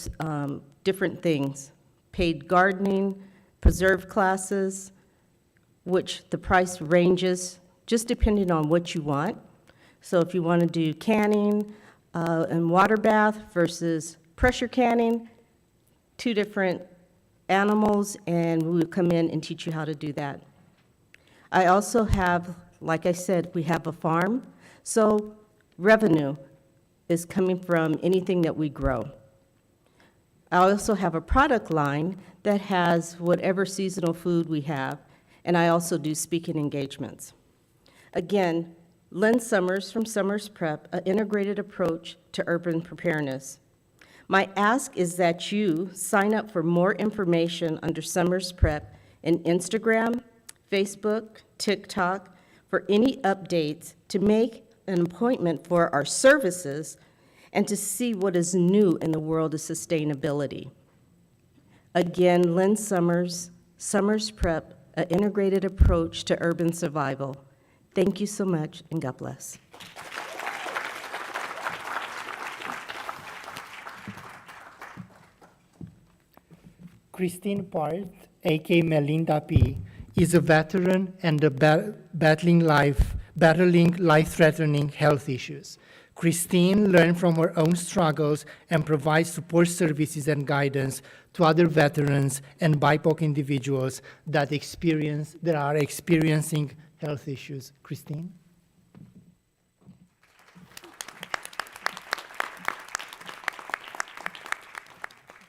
different things. Paid gardening, preserve classes, which the price ranges just depending on what you want. So if you want to do canning and water bath versus pressure canning, two different animals, and we will come in and teach you how to do that. I also have, like I said, we have a farm. So revenue is coming from anything that we grow. I also have a product line that has whatever seasonal food we have, and I also do speaking engagements. Again, Lynn Summers from Summers Prep, an integrated approach to urban preparedness. My ask is that you sign up for more information under Summers Prep in Instagram, Facebook, TikTok, for any updates, to make an appointment for our services, and to see what is new in the world of sustainability. Again, Lynn Summers, Summers Prep, an integrated approach to urban survival. Thank you so much, and God bless. Christine Part, aka Melinda P., is a veteran and battling life-threatening health issues. Christine learned from her own struggles and provides support services and guidance to other veterans and BIPOC individuals that are experiencing health issues. Christine?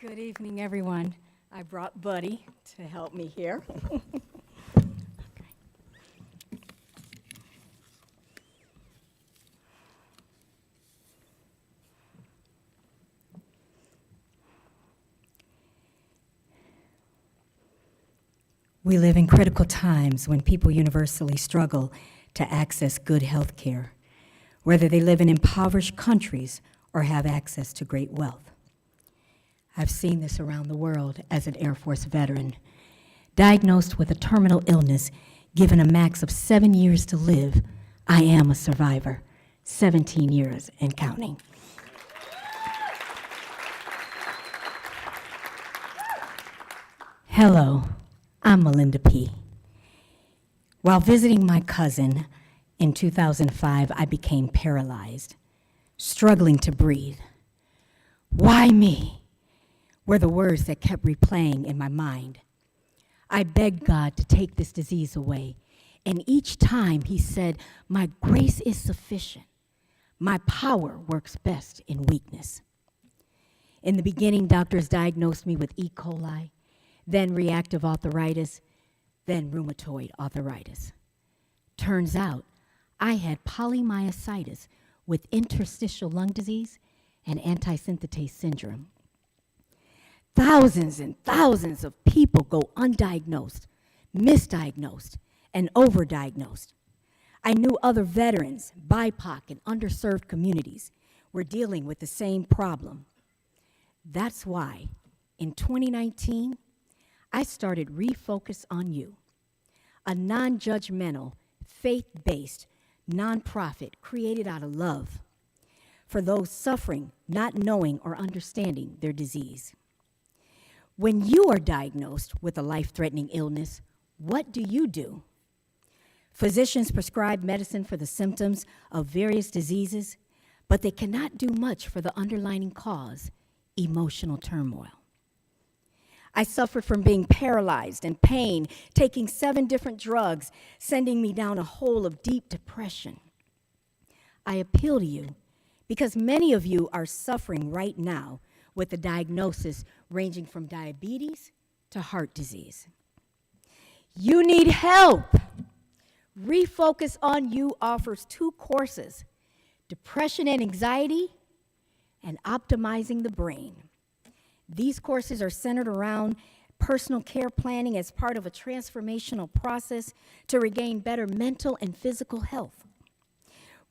Good evening, everyone. I brought Buddy to help me here. We live in critical times when people universally struggle to access good health care, whether they live in impoverished countries or have access to great wealth. I've seen this around the world as an Air Force veteran. Diagnosed with a terminal illness, given a max of 7 years to live, I am a survivor, 17 years and counting. Hello, I'm Melinda P. While visiting my cousin in 2005, I became paralyzed, struggling to breathe. Why me? Were the words that kept replaying in my mind. I begged God to take this disease away, and each time he said, "My grace is sufficient. My power works best in weakness." In the beginning, doctors diagnosed me with E. coli, then reactive arthritis, then rheumatoid arthritis. Turns out, I had polymyositis with interstitial lung disease and antisynthetase syndrome. Thousands and thousands of people go undiagnosed, misdiagnosed, and overdiagnosed. I knew other veterans, BIPOC, and underserved communities were dealing with the same problem. That's why, in 2019, I started Refocus on You, a non-judgmental, faith-based nonprofit created out of love for those suffering, not knowing or understanding their disease. When you are diagnosed with a life-threatening illness, what do? Physicians prescribe medicine for the symptoms of various diseases, but they cannot do much for the underlying cause, emotional turmoil. I suffered from being paralyzed and pain, taking 7 different drugs, sending me down a hole of deep depression. I appeal to you because many of you are suffering right now with a diagnosis ranging from diabetes to heart disease. You need help. Refocus on You offers 2 courses, Depression and Anxiety and Optimizing the Brain. These courses are centered around personal care planning as part of a transformational process to regain better mental and physical health.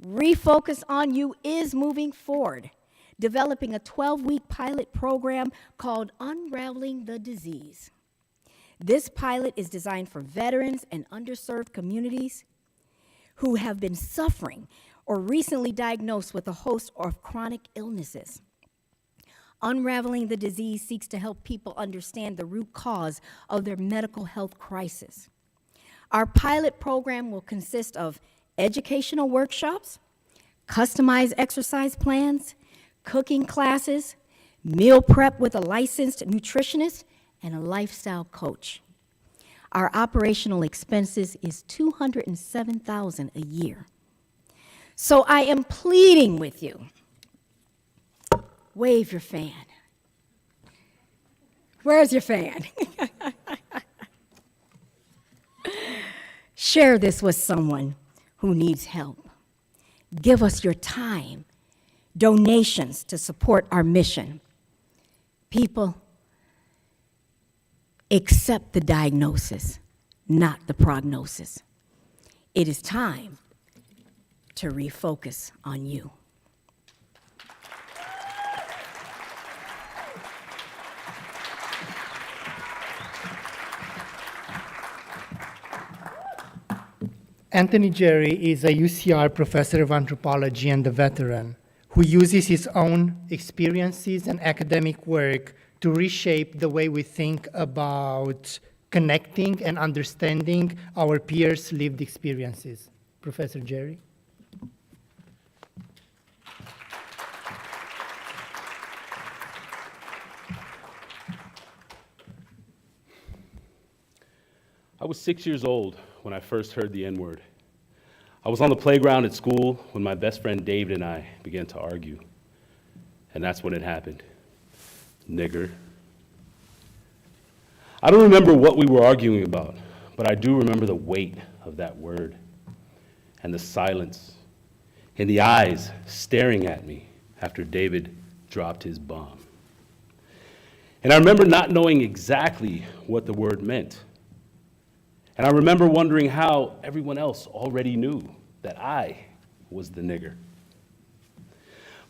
Refocus on You is moving forward, developing a 12-week pilot program called Unraveling the Disease. This pilot is designed for veterans and underserved communities who have been suffering or recently diagnosed with a host of chronic illnesses. Unraveling the Disease seeks to help people understand the root cause of their medical health crisis. Our pilot program will consist of educational workshops, customized exercise plans, cooking classes, meal prep with a licensed nutritionist, and a lifestyle coach. Our operational expenses is $207,000 a year. So I am pleading with you. Wave your fan. Where's your fan? Share this with someone who needs help. Give us your time, donations to support our mission. People, accept the diagnosis, not the prognosis. It is time to refocus on you. Anthony Jerry is a UCR professor of anthropology and a veteran who uses his own experiences and academic work to reshape the way we think about connecting and understanding our peers' lived experiences. Professor Jerry. I was 6 years old when I first heard the N-word. I was on the playground at school when my best friend David and I began to argue. And that's when it happened. Nigger. I don't remember what we were arguing about, but I do remember the weight of that word and the silence and the eyes staring at me after David dropped his bomb. And I remember not knowing exactly what the word meant. And I remember wondering how everyone else already knew that I was the nigger.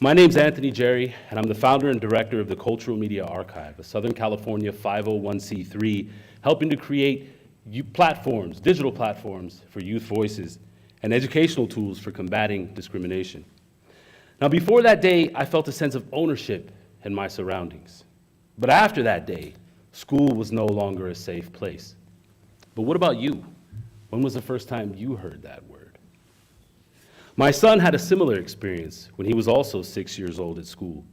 My name's Anthony Jerry, and I'm the founder and director of the Cultural Media Archive, a Southern California 501c3, helping to create platforms, digital platforms for youth voices and educational tools for combating discrimination. Now, before that day, I felt a sense of ownership in my surroundings. But after that day, school was no longer a safe place. But what about you? When was the first time you heard that word? My son had a similar experience when he was also 6 years old at school.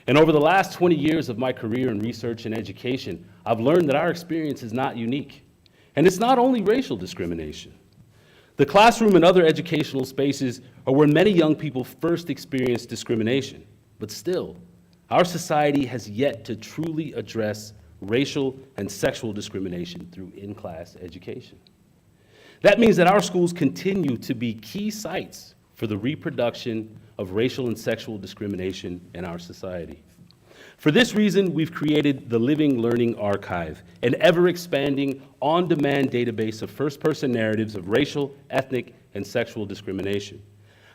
And over the last 20 years of my career in research and education, I've learned that our experience is not unique. And it's not only racial discrimination. The classroom and other educational spaces are where many young people first experience discrimination. But still, our society has yet to truly address racial and sexual discrimination through in-class education. That means that our schools continue to be key sites for the reproduction of racial and sexual discrimination in our society. For this reason, we've created the Living Learning Archive, an ever-expanding, on-demand database of first-person narratives of racial, ethnic, and sexual discrimination.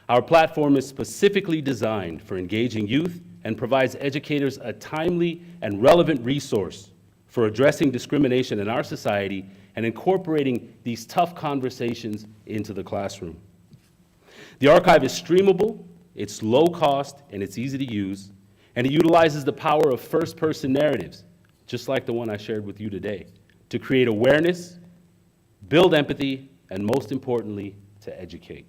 Our platform is specifically designed for engaging youth and provides educators a timely and relevant resource for addressing discrimination in our society and incorporating these tough conversations into the classroom. The archive is streamable, it's low cost, and it's easy to use, and it utilizes the power of first-person narratives, just like the one I shared with you today, to create awareness, build empathy, and most importantly, to educate.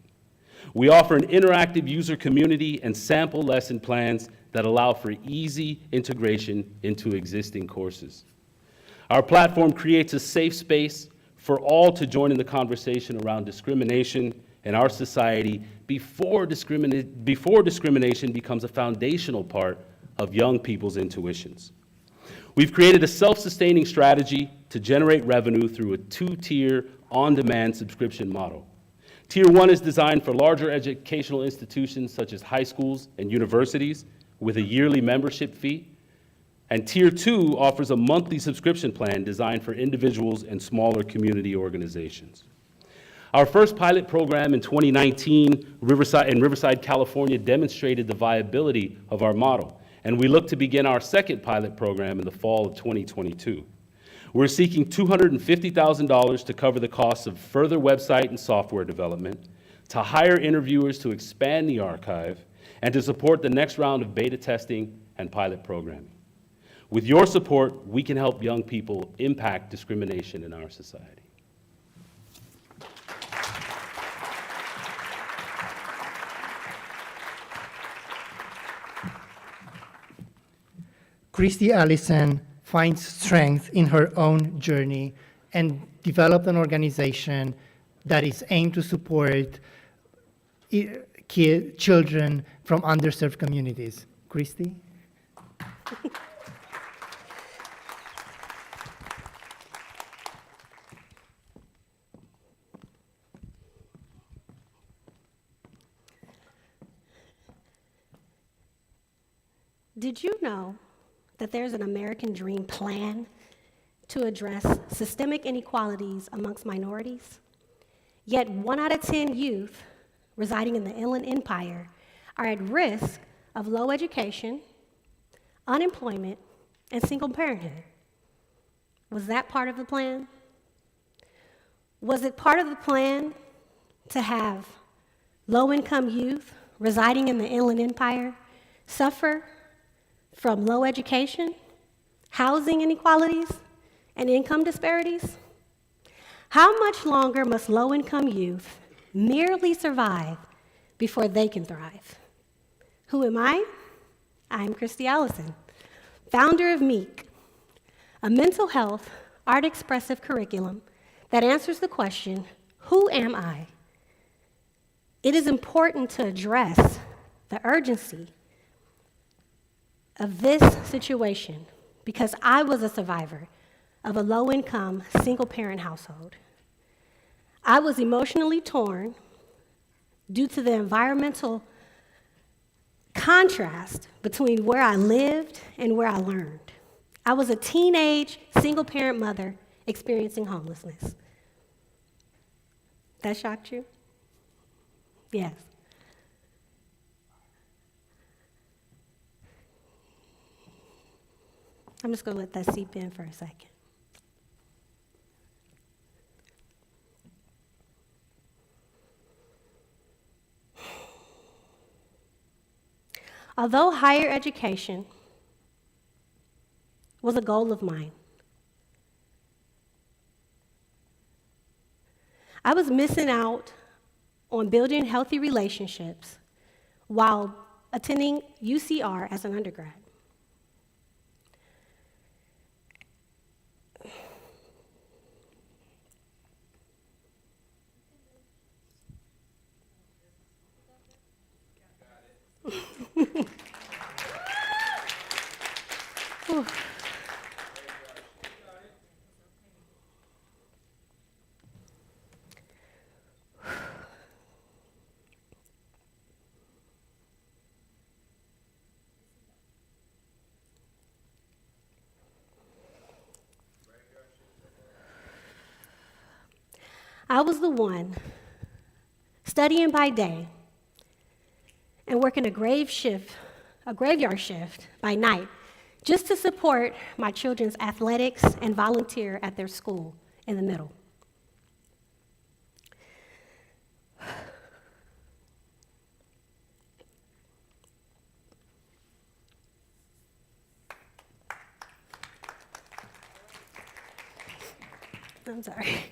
We offer an interactive user community and sample lesson plans that allow for easy integration into existing courses. Our platform creates a safe space for all to join in the conversation around discrimination in our society before discrimination becomes a foundational part of young people's intuitions. We've created a self-sustaining strategy to generate revenue through a two-tier on-demand subscription model. Tier 1 is designed for larger educational institutions such as high schools and universities with a yearly membership fee. And Tier 2 offers a monthly subscription plan designed for individuals and smaller community organizations. Our first pilot program in 2019 in Riverside, California demonstrated the viability of our model, and we look to begin our second pilot program in the fall of 2022. We're seeking $250,000 to cover the costs of further website and software development, to hire interviewers to expand the archive, and to support the next round of beta testing and pilot programming. With your support, we can help young people impact discrimination in our society. Christy Allison finds strength in her own journey and developed an organization that is aimed to support children from underserved communities. Christy? Did you know that there's an American Dream Plan to address systemic inequalities amongst minorities? Yet 1 out of 10 youth residing in the Inland Empire are at risk of low education, unemployment, and single parenthood. Was that part of the plan? Was it part of the plan to have low-income youth residing in the Inland Empire suffer from low education, housing inequalities, and income disparities? How much longer must low-income youth merely survive before they can thrive? Who am I? I'm Christy Allison, founder of MEEK, a mental health, art expressive curriculum that answers the question, who am I? It is important to address the urgency of this situation because I was a survivor of a low-income, single-parent household. I was emotionally torn due to the environmental contrast between where I lived and where I learned. I was a teenage, single-parent mother experiencing homelessness. That shocked you? Yes. I'm just going to let that seep in for a second. Although higher education was a goal of mine, I was missing out on building healthy relationships while attending UCR as an undergrad. I was the one studying by day and working a graveyard shift by night just to support my children's athletics and volunteer at their school in the middle. I'm sorry.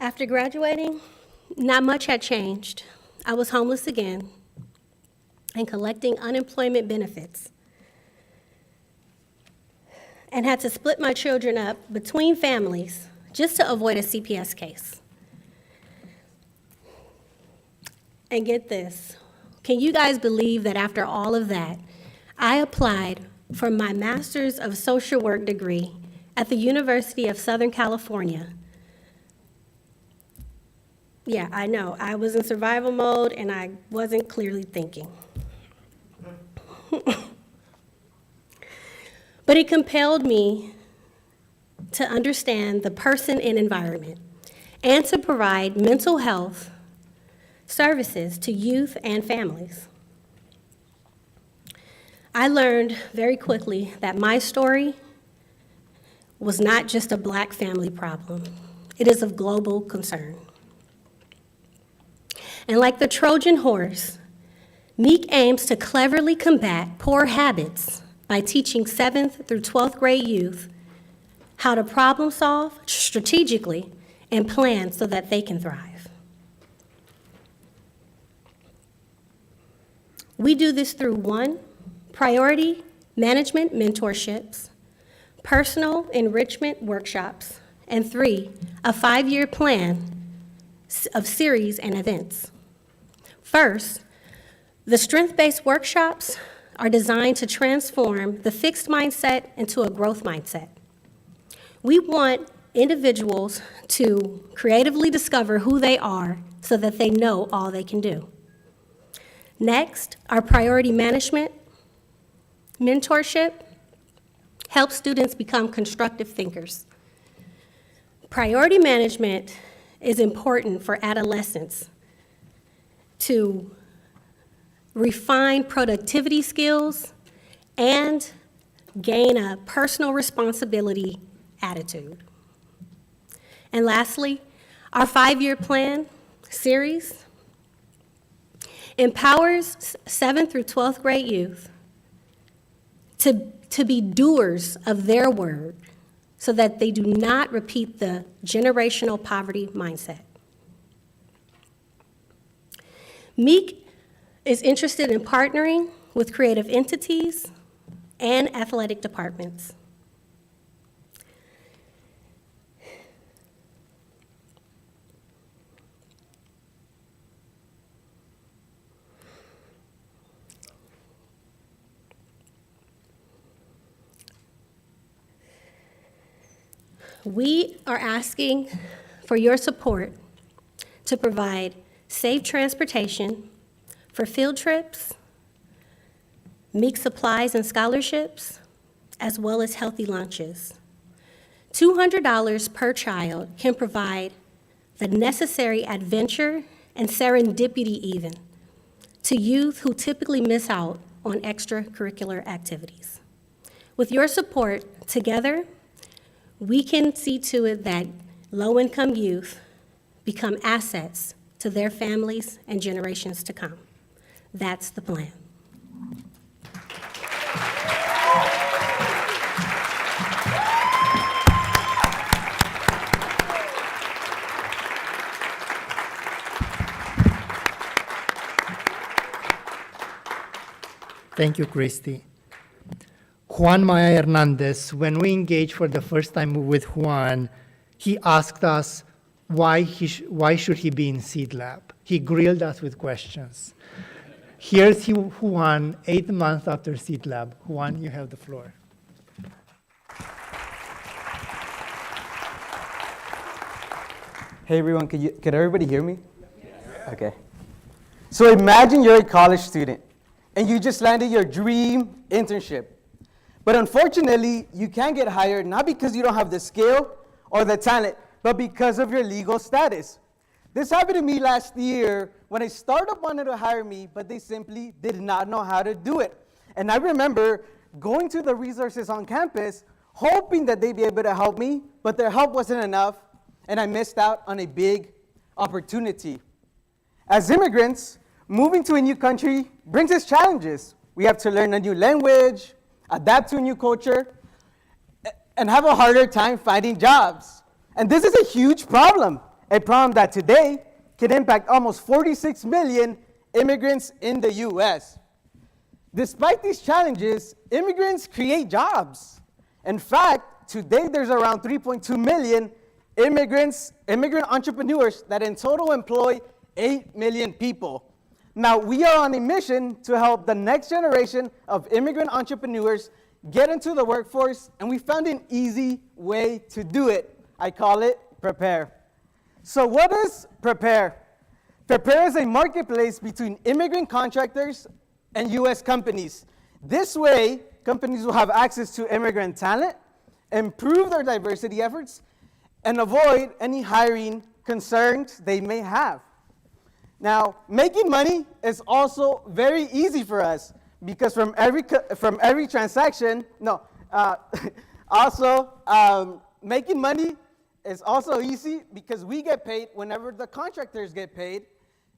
After graduating, not much had changed. I was homeless again and collecting unemployment benefits and had to split my children up between families just to avoid a CPS case. And get this, can you guys believe that after all of that, I applied for my Master's of Social Work degree at the University of Southern California? Yeah, I know. I was in survival mode and I wasn't clearly thinking. But it compelled me to understand the person and environment and to provide mental health services to youth and families. I learned very quickly that my story was not just a Black family problem. It is of global concern. And like the Trojan horse, Meek aims to cleverly combat poor habits by teaching 7th through 12th grade youth how to problem solve strategically and plan so that they can thrive. We do this through 1, priority management mentorships, personal enrichment workshops, and 3, a 5-year plan of series and events. First, the strength-based workshops are designed to transform the fixed mindset into a growth mindset. We want individuals to creatively discover who they are so that they know all they can do. Next, our priority management mentorship helps students become constructive thinkers. Priority management is important for adolescents to refine productivity skills and gain a personal responsibility attitude. And lastly, our 5-year plan series empowers 7th through 12th grade youth to be doers of their word so that they do not repeat the generational poverty mindset. Meek is interested in partnering with creative entities and athletic departments. We are asking for your support to provide safe transportation for field trips, Meek supplies and scholarships, as well as healthy lunches. $200 per child can provide the necessary adventure and serendipity even to youth who typically miss out on extracurricular activities. With your support, together, we can see to it that low-income youth become assets to their families and generations to come. That's the plan. Thank you, Christy. Juan Maya Hernandez, when we engaged for the first time with Juan, he asked us why should he be in Seed Lab. He grilled us with questions. Here's Juan, 8 months after Seed Lab. Juan, you have the floor. Hey everyone, can everybody hear me? Yes. Okay. So imagine you're a college student and you just landed your dream internship. But unfortunately, you can't get hired not because you don't have the skill or the talent, but because of your legal status. This happened to me last year when a startup wanted to hire me, but they simply did not know how to do it. And I remember going to the resources on campus, hoping that they'd be able to help me, but their help wasn't enough, and I missed out on a big opportunity. As immigrants, moving to a new country brings us challenges. We have to learn a new language, adapt to a new culture, and have a harder time finding jobs. And this is a huge problem, a problem that today can impact almost 46 million immigrants in the US. Despite these challenges, immigrants create jobs. In fact, today there's around 3.2 million immigrant entrepreneurs that in total employ 8 million people. Now, we are on a mission to help the next generation of immigrant entrepreneurs get into the workforce, and we found an easy way to do it. I call it Prepare. So what is Prepare? Prepare is a marketplace between immigrant contractors and US companies. This way, companies will have access to immigrant talent, improve their diversity efforts, and avoid any hiring concerns they may have. Now, making money is also very easy for us because from every transaction, making money is also easy because we get paid whenever the contractors get paid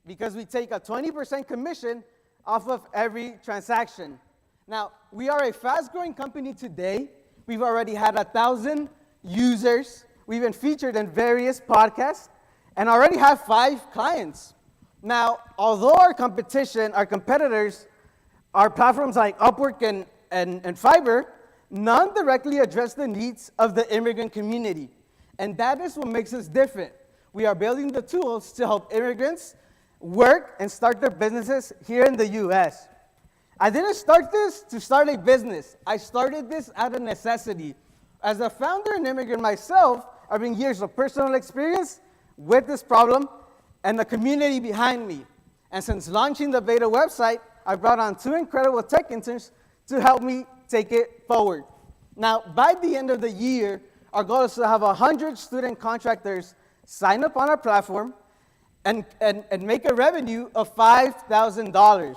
because we take a 20% commission off of every transaction. Now, we are a fast-growing company today. We've already had 1,000 users. We've been featured in various podcasts and already have 5 clients. Now, although our competitors, are platforms like Upwork and Fiverr, none directly address the needs of the immigrant community. And that is what makes us different. We are building the tools to help immigrants work and start their businesses here in the US. I didn't start this to start a business. I started this out of necessity. As a founder and immigrant myself, I bring years of personal experience with this problem and the community behind me. And since launching the beta website, I brought on 2 incredible tech interns to help me take it forward. Now, by the end of the year, our goal is to have 100 student contractors sign up on our platform and make a revenue of $5,000.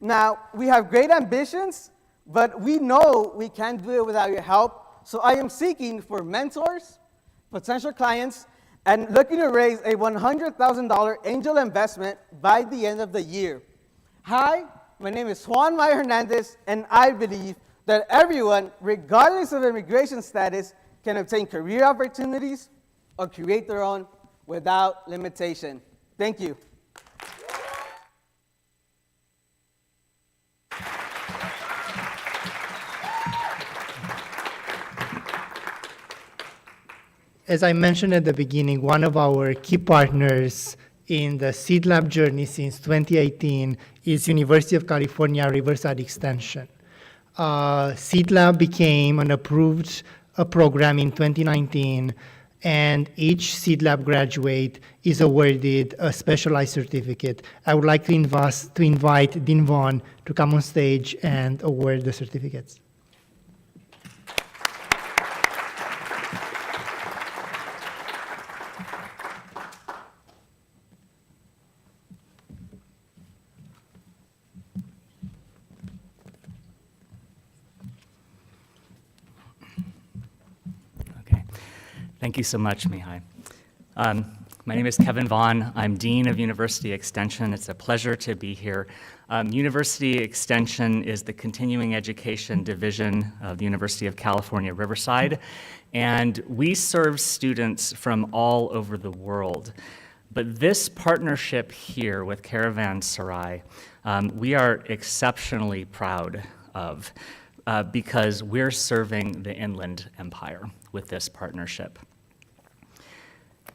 Now, we have great ambitions, but we know we can't do it without your help. So I am seeking for mentors, potential clients, and looking to raise a $100,000 angel investment by the end of the year. Hi, my name is Juan Maya Hernandez, and I believe that everyone, regardless of immigration status, can obtain career opportunities or create their own without limitation. Thank you. As I mentioned at the beginning, one of our key partners in the Seed Lab journey since 2018 is University of California Riverside Extension. Seed Lab became an approved program in 2019, and each Seed Lab graduate is awarded a specialized certificate. I would like to invite Dean Vaughn to come on stage and award the certificates. Thank you so much, Mihai. My name is Kevin Vaughn. I'm Dean of University Extension. It's a pleasure to be here. University Extension is the continuing education division of the University of California, Riverside, and we serve students from all over the world. But this partnership here with Caravanserai, we are exceptionally proud of because we're serving the Inland Empire with this partnership.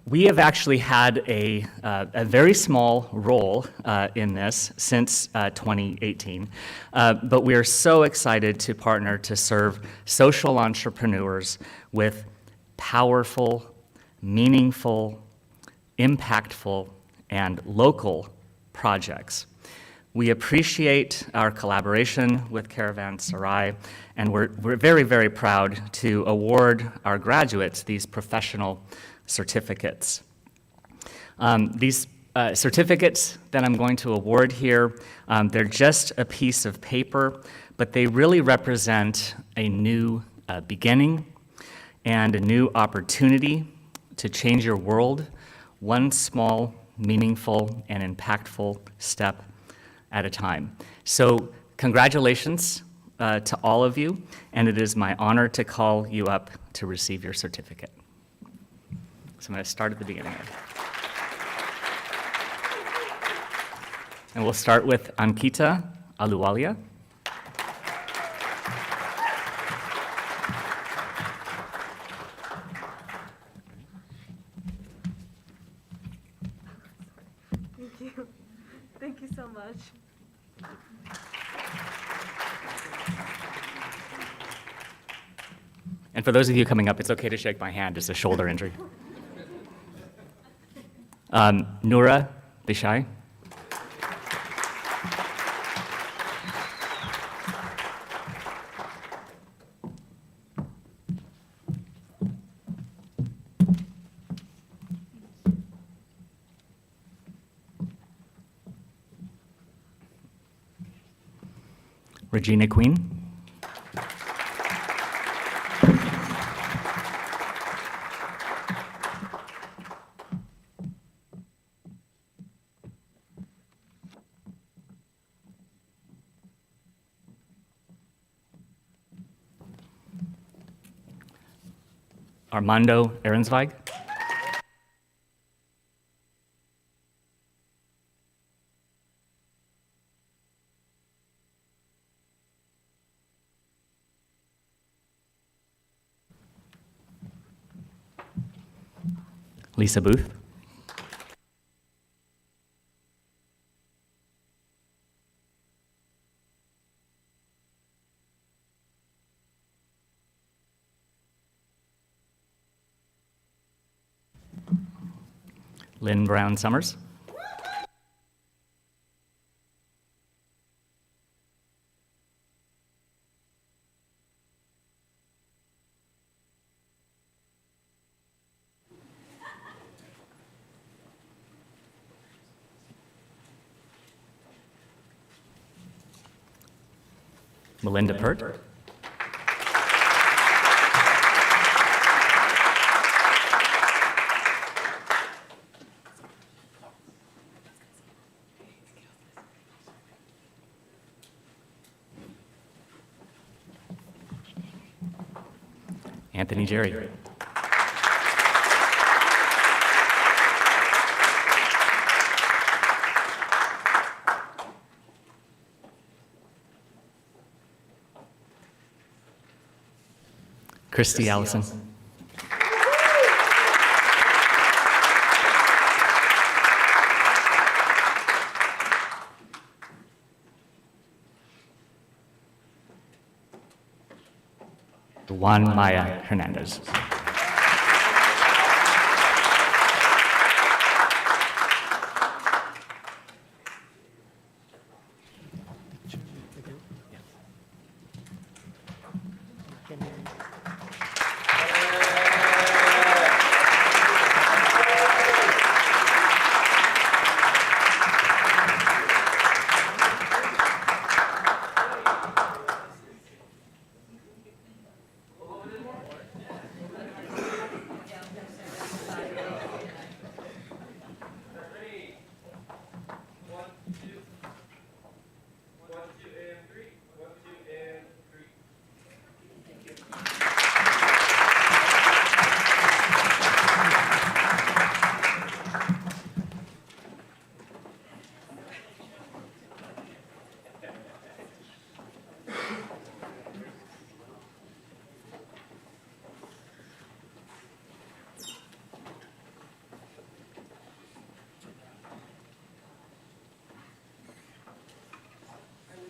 We have actually had a very small role in this since 2018, but we are so excited to partner to serve social entrepreneurs with powerful, meaningful, impactful, and local projects. We appreciate our collaboration with Caravanserai, and we're very, very proud to award our graduates these professional certificates. These certificates that I'm going to award here, they're just a piece of paper, but they really represent a new beginning and a new opportunity to change your world, one small, meaningful, and impactful step at a time. So congratulations to all of you, and it is my honor to call you up to receive your certificate. So I'm going to start at the beginning. And we'll start with Ankita Aluwalia. Thank you. Thank you so much. And for those of you coming up, it's okay to shake my hand. It's a shoulder injury. Noura Bishai. Regina Queen. Armando Ehrensweig. Lisa Booth. Lynn Brown Summers. Melinda Pert. Anthony Jerry. Christy Allison. Juan Maya Hernandez.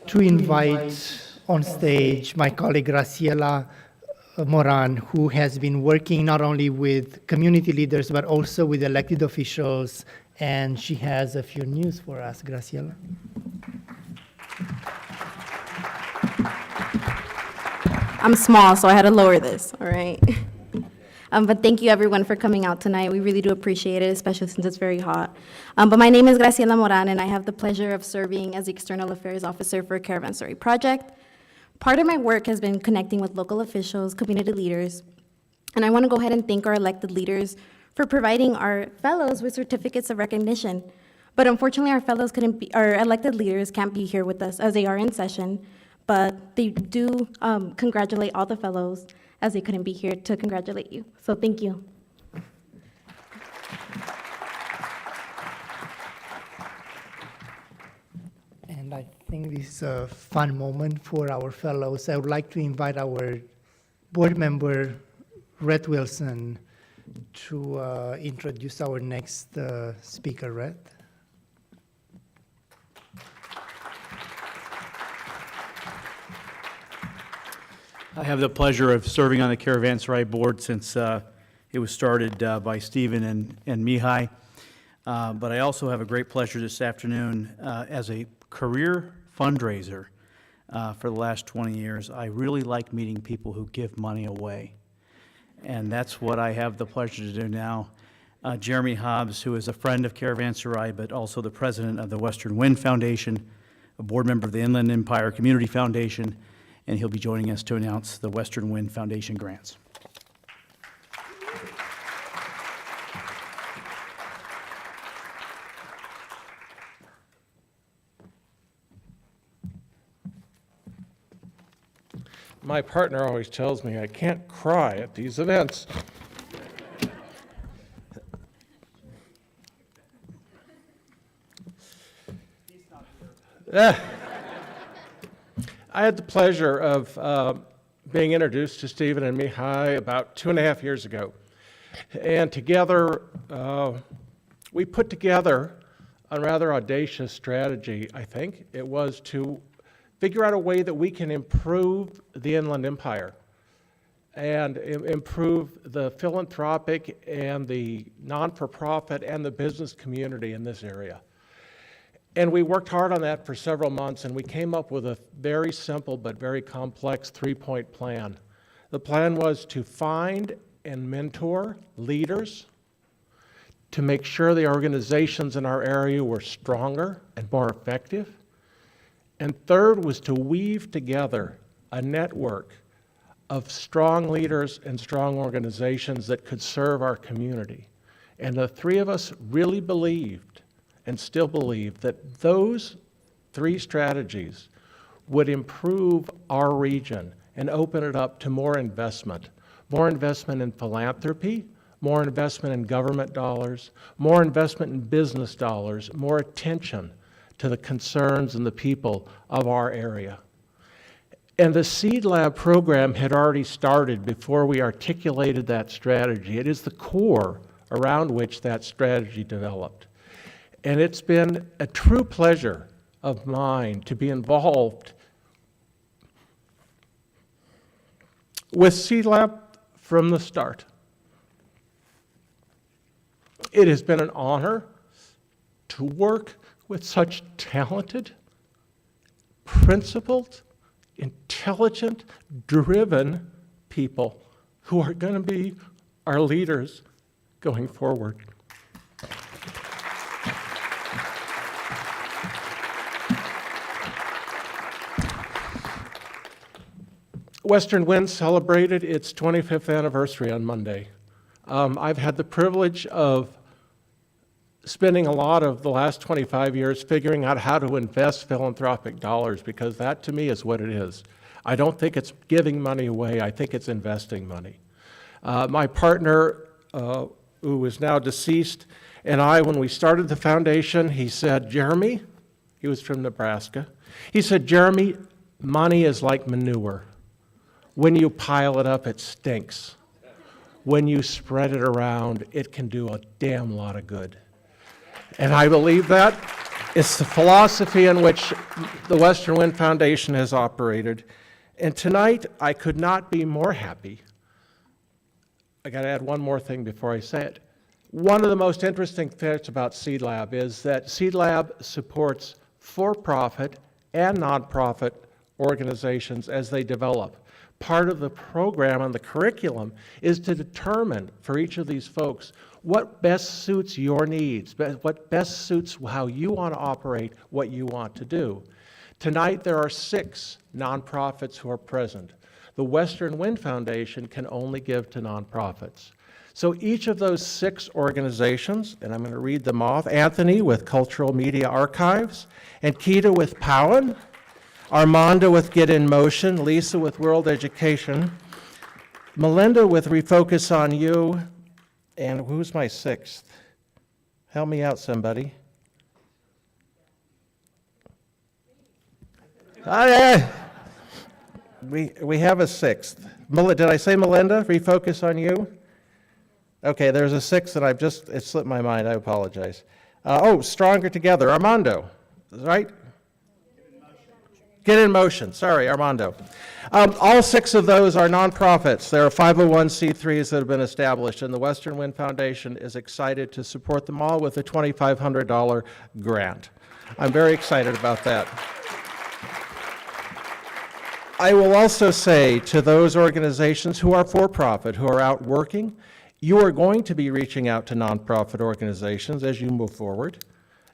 To invite on stage my colleague Graciela Moran, who has been working not only with community leaders, but also with elected officials, and she has a few news for us. Graciela. I'm small, so I had to lower this, all right? But thank you, everyone, for coming out tonight. We really do appreciate it, especially since it's very hot. But my name is Graciela Moran, and I have the pleasure of serving as the External Affairs Officer for Caravanserai Project. Part of my work has been connecting with local officials, community leaders, and I want to go ahead and thank our elected leaders for providing our fellows with certificates of recognition. But unfortunately, our elected leaders can't be here with us as they are in session, but they do congratulate all the fellows as they couldn't be here to congratulate you. So thank you. And I think this is a fun moment for our fellows. I would like to invite our board member, Rhett Wilson, to introduce our next speaker, Rhett. I have the pleasure of serving on the Caravanserai board since it was started by Stephen and Mihai. But I also have a great pleasure this afternoon as a career fundraiser for the last 20 years. I really like meeting people who give money away. And that's what I have the pleasure to do now. Jeremy Hobbs, who is a friend of Caravanserai, but also the president of the Western Wind Foundation, a board member of the Inland Empire Community Foundation, and he'll be joining us to announce the Western Wind Foundation grants. My partner always tells me I can't cry at these events. I had the pleasure of being introduced to Stephen and Mihai about 2.5 years ago. And together, we put together a rather audacious strategy, I think. It was to figure out a way that we can improve the Inland Empire and improve the philanthropic and the non-for-profit and the business community in this area. And we worked hard on that for several months, and we came up with a very simple but very complex 3-point plan. The plan was to find and mentor leaders, to make sure the organizations in our area were stronger and more effective. And third was to weave together a network of strong leaders and strong organizations that could serve our community. And the three of us really believed and still believe that those 3 strategies would improve our region and open it up to more investment in philanthropy, more investment in government dollars, more investment in business dollars, more attention to the concerns and the people of our area. And the Seed Lab program had already started before we articulated that strategy. It is the core around which that strategy developed. And it's been a true pleasure of mine to be involved with Seed Lab from the start. It has been an honor to work with such talented, principled, intelligent, driven people who are going to be our leaders going forward. Western Wind celebrated its 25th anniversary on Monday. I've had the privilege of spending a lot of the last 25 years figuring out how to invest philanthropic dollars, because that to me is what it is. I don't think it's giving money away, I think it's investing money. My partner, who is now deceased, and I, when we started the foundation, he said, Jeremy, he was from Nebraska, he said, Jeremy, money is like manure. When you pile it up, it stinks. When you spread it around, it can do a damn lot of good. And I believe that. It's the philosophy in which the Western Wind Foundation has operated. And tonight, I could not be more happy. I got to add one more thing before I say it. One of the most interesting things about Seed Lab is that Seed Lab supports for-profit and nonprofit organizations as they develop. Part of the program and the curriculum is to determine for each of these folks what best suits your needs, what best suits how you want to operate, what you want to do. Tonight there are 6 nonprofits who are present. The Western Wind Foundation can only give to nonprofits. So each of those 6 organizations, and I'm going to read them off, Anthony with Cultural Media Archives, and Keita with Powen, Armando with Get in Motion, Lisa with World Education, Melinda with Refocus on You, and who's my 6th? Help me out, somebody. We have a 6th. Did I say Melinda? Refocus on You? Okay, there's a 6th, and it slipped my mind. I apologize. Stronger Together. Armando, right? Get in Motion. Sorry, Armando. All 6 of those are nonprofits. There are 501c3s that have been established, and the Western Wind Foundation is excited to support them all with a $2,500 grant. I'm very excited about that. I will also say to those organizations who are for-profit, who are out working, you are going to be reaching out to nonprofit organizations as you move forward.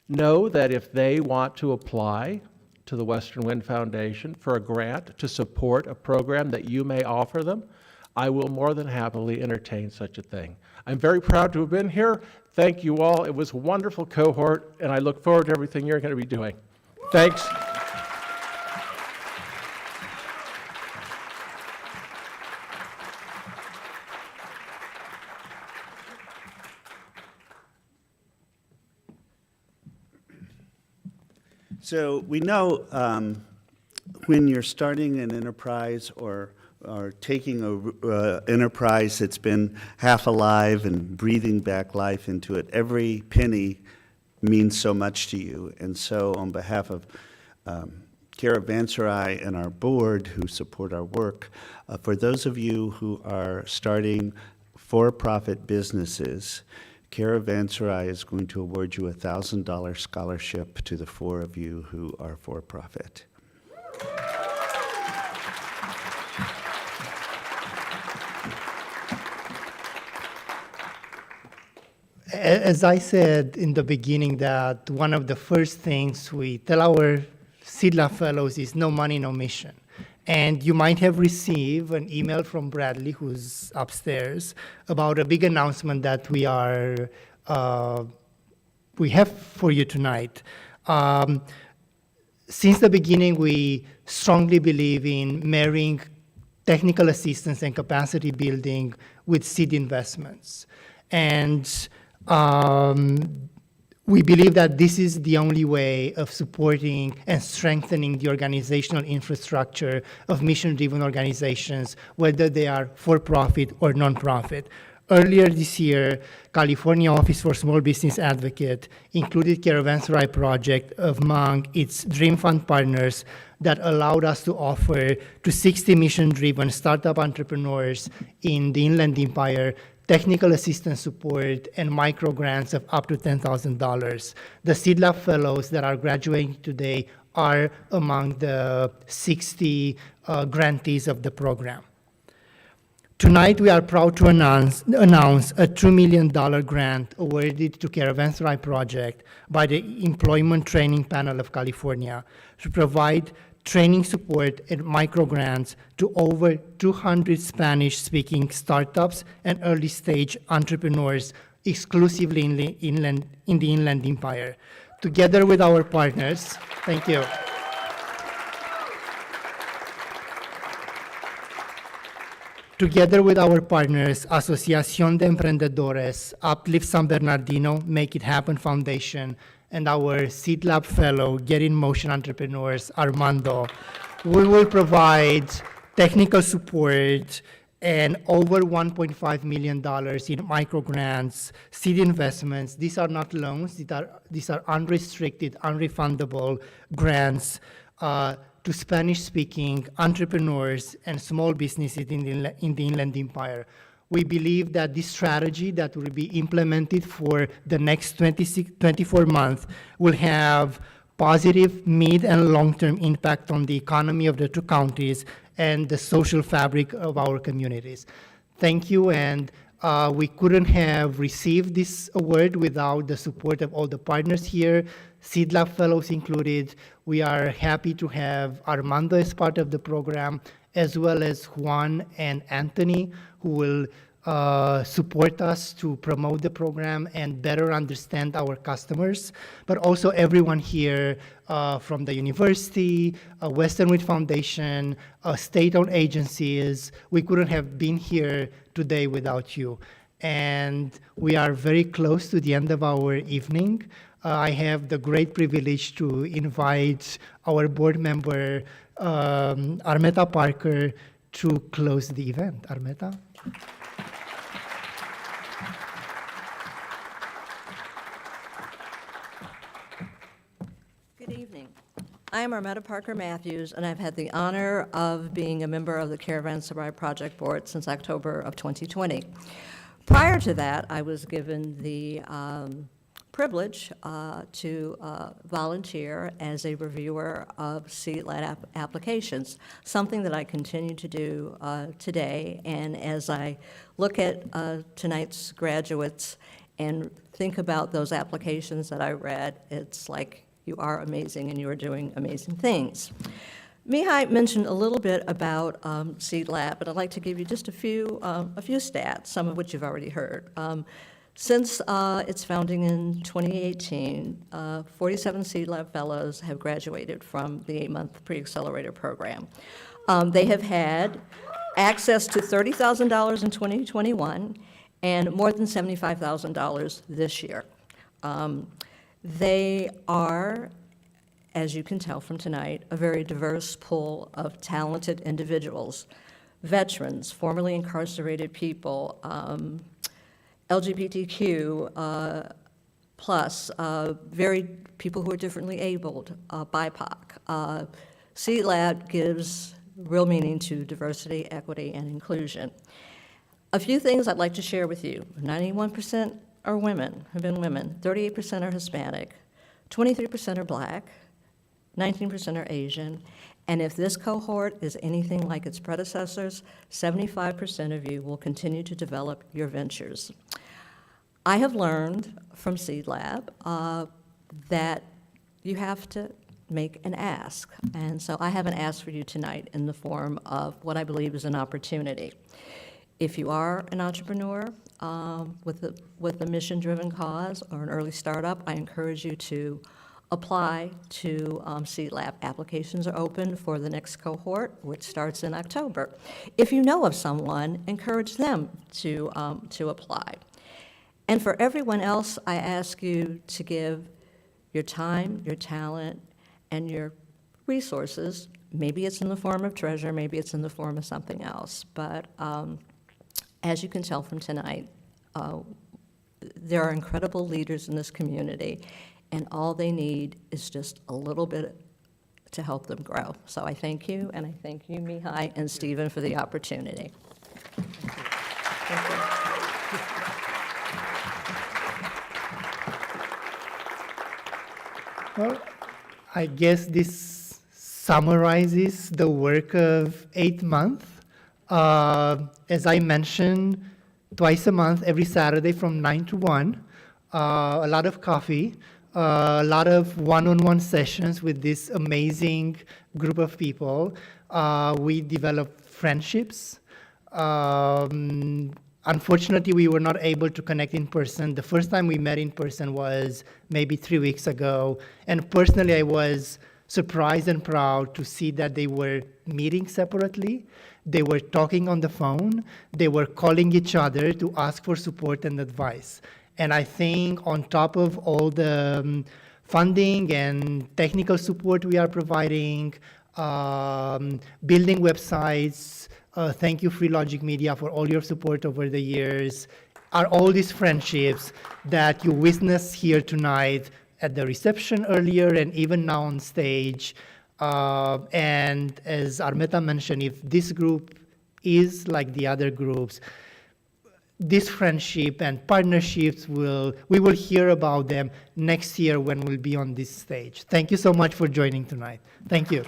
Know that if they want to apply to the Western Wind Foundation for a grant to support a program that you may offer them, I will more than happily entertain such a thing. I'm very proud to have been here. Thank you all. It was a wonderful cohort, and I look forward to everything you're going to be doing. Thanks. So we know when you're starting an enterprise or taking an enterprise that's been half alive and breathing back life into it, every penny means so much to you. And so on behalf of Caravanserai and our board who support our work, for those of you who are starting for-profit businesses, Caravanserai is going to award you a $1,000 scholarship to the 4 of you who are for-profit. As I said in the beginning, that one of the first things we tell our Seed Lab fellows is no money, no mission. And you might have received an email from Bradley, who's upstairs, about a big announcement that we have for you tonight. Since the beginning, we strongly believe in marrying technical assistance and capacity building with seed investments. And we believe that this is the only way of supporting and strengthening the organizational infrastructure of mission-driven organizations, whether they are for-profit or non-profit. Earlier this year, California Office for Small Business Advocate included Caravanserai project among its Dream Fund partners that allowed us to offer to 60 mission-driven startup entrepreneurs in the Inland Empire technical assistance support and micro grants of up to $10,000. The Seed Lab fellows that are graduating today are among the 60 grantees of the program. Tonight, we are proud to announce a $2 million grant awarded to Caravanserai project by the Employment Training Panel of California to provide training support and micro grants to over 200 Spanish-speaking startups and early-stage entrepreneurs exclusively in the Inland Empire. Together with our partners, thank you. Together with our partners, Asociación de Emprendedores, Uplift San Bernardino, Make It Happen Foundation, and our Seed Lab fellow, Get in Motion entrepreneurs, Armando, we will provide technical support and over $1.5 million in micro grants, seed investments. These are not loans, these are unrestricted, unrefundable grants to Spanish-speaking entrepreneurs and small businesses in the Inland Empire. We believe that this strategy that will be implemented for the next 24 months will have positive mid and long-term impact on the economy of the 2 counties and the social fabric of our communities. Thank you, and we couldn't have received this award without the support of all the partners here, Seed Lab fellows included. We are happy to have Armando as part of the program, as well as Juan and Anthony, who will support us to promote the program and better understand our customers, but also everyone here from the university, Western Wind Foundation, state-owned agencies. We couldn't have been here today without you. And we are very close to the end of our evening. I have the great privilege to invite our board member, Armetta Parker, to close the event. Armetta? Good evening. I am Armetta Parker Matthews, and I've had the honor of being a member of the Caravanserai Project Board since October of 2020. Prior to that, I was given the privilege to volunteer as a reviewer of Seed Lab applications, something that I continue to do today. And as I look at tonight's graduates and think about those applications that I read, it's like You are amazing, and you are doing amazing things. Mihai mentioned a little bit about Seed Lab, but I'd like to give you just a few stats, some of which you've already heard. Since its founding in 2018, 47 Seed Lab fellows have graduated from the 8-month pre-accelerator program. They have had access to $30,000 in 2021 and more than $75,000 this year. They are, as you can tell from tonight, a very diverse pool of talented individuals, veterans, formerly incarcerated people, LGBTQ plus, very people who are differently abled, BIPOC. Seed Lab gives real meaning to diversity, equity, and inclusion. A few things I'd like to share with you. 91% are women, have been women. 38% are Hispanic. 23% are Black. 19% are Asian. And if this cohort is anything like its predecessors, 75% of you will continue to develop your ventures. I have learned from Seed Lab that you have to make an ask. And so I have an ask for you tonight in the form of what I believe is an opportunity. If you are an entrepreneur with a mission-driven cause or an early startup, I encourage you to apply to Seed Lab. Applications are open for the next cohort, which starts in October. If you know of someone, encourage them to apply. And for everyone else, I ask you to give your time, your talent, and your resources. Maybe it's in the form of treasure, maybe it's in the form of something else. But as you can tell from tonight, there are incredible leaders in this community, and all they need is just a little bit to help them grow. So I thank you, and I thank you, Mihai and Stephen, for the opportunity. Thank you. Well, I guess this summarizes the work of 8 months. As I mentioned, twice a month, every Saturday from 9 to 1, a lot of coffee, a lot of one-on-one sessions with this amazing group of people. We developed friendships. Unfortunately, we were not able to connect in person. The first time we met in person was maybe 3 weeks ago. And personally, I was surprised and proud to see that they were meeting separately. They were talking on the phone. They were calling each other to ask for support and advice. And I think on top of all the funding and technical support we are providing, building websites, thank you, Free Logic Media, for all your support over the years, are all these friendships that you witnessed here tonight at the reception earlier and even now on stage. And as Armeta mentioned, if this group is like the other groups, this friendship and partnerships we will hear about them next year when we'll be on this stage. Thank you so much for joining tonight. Thank you.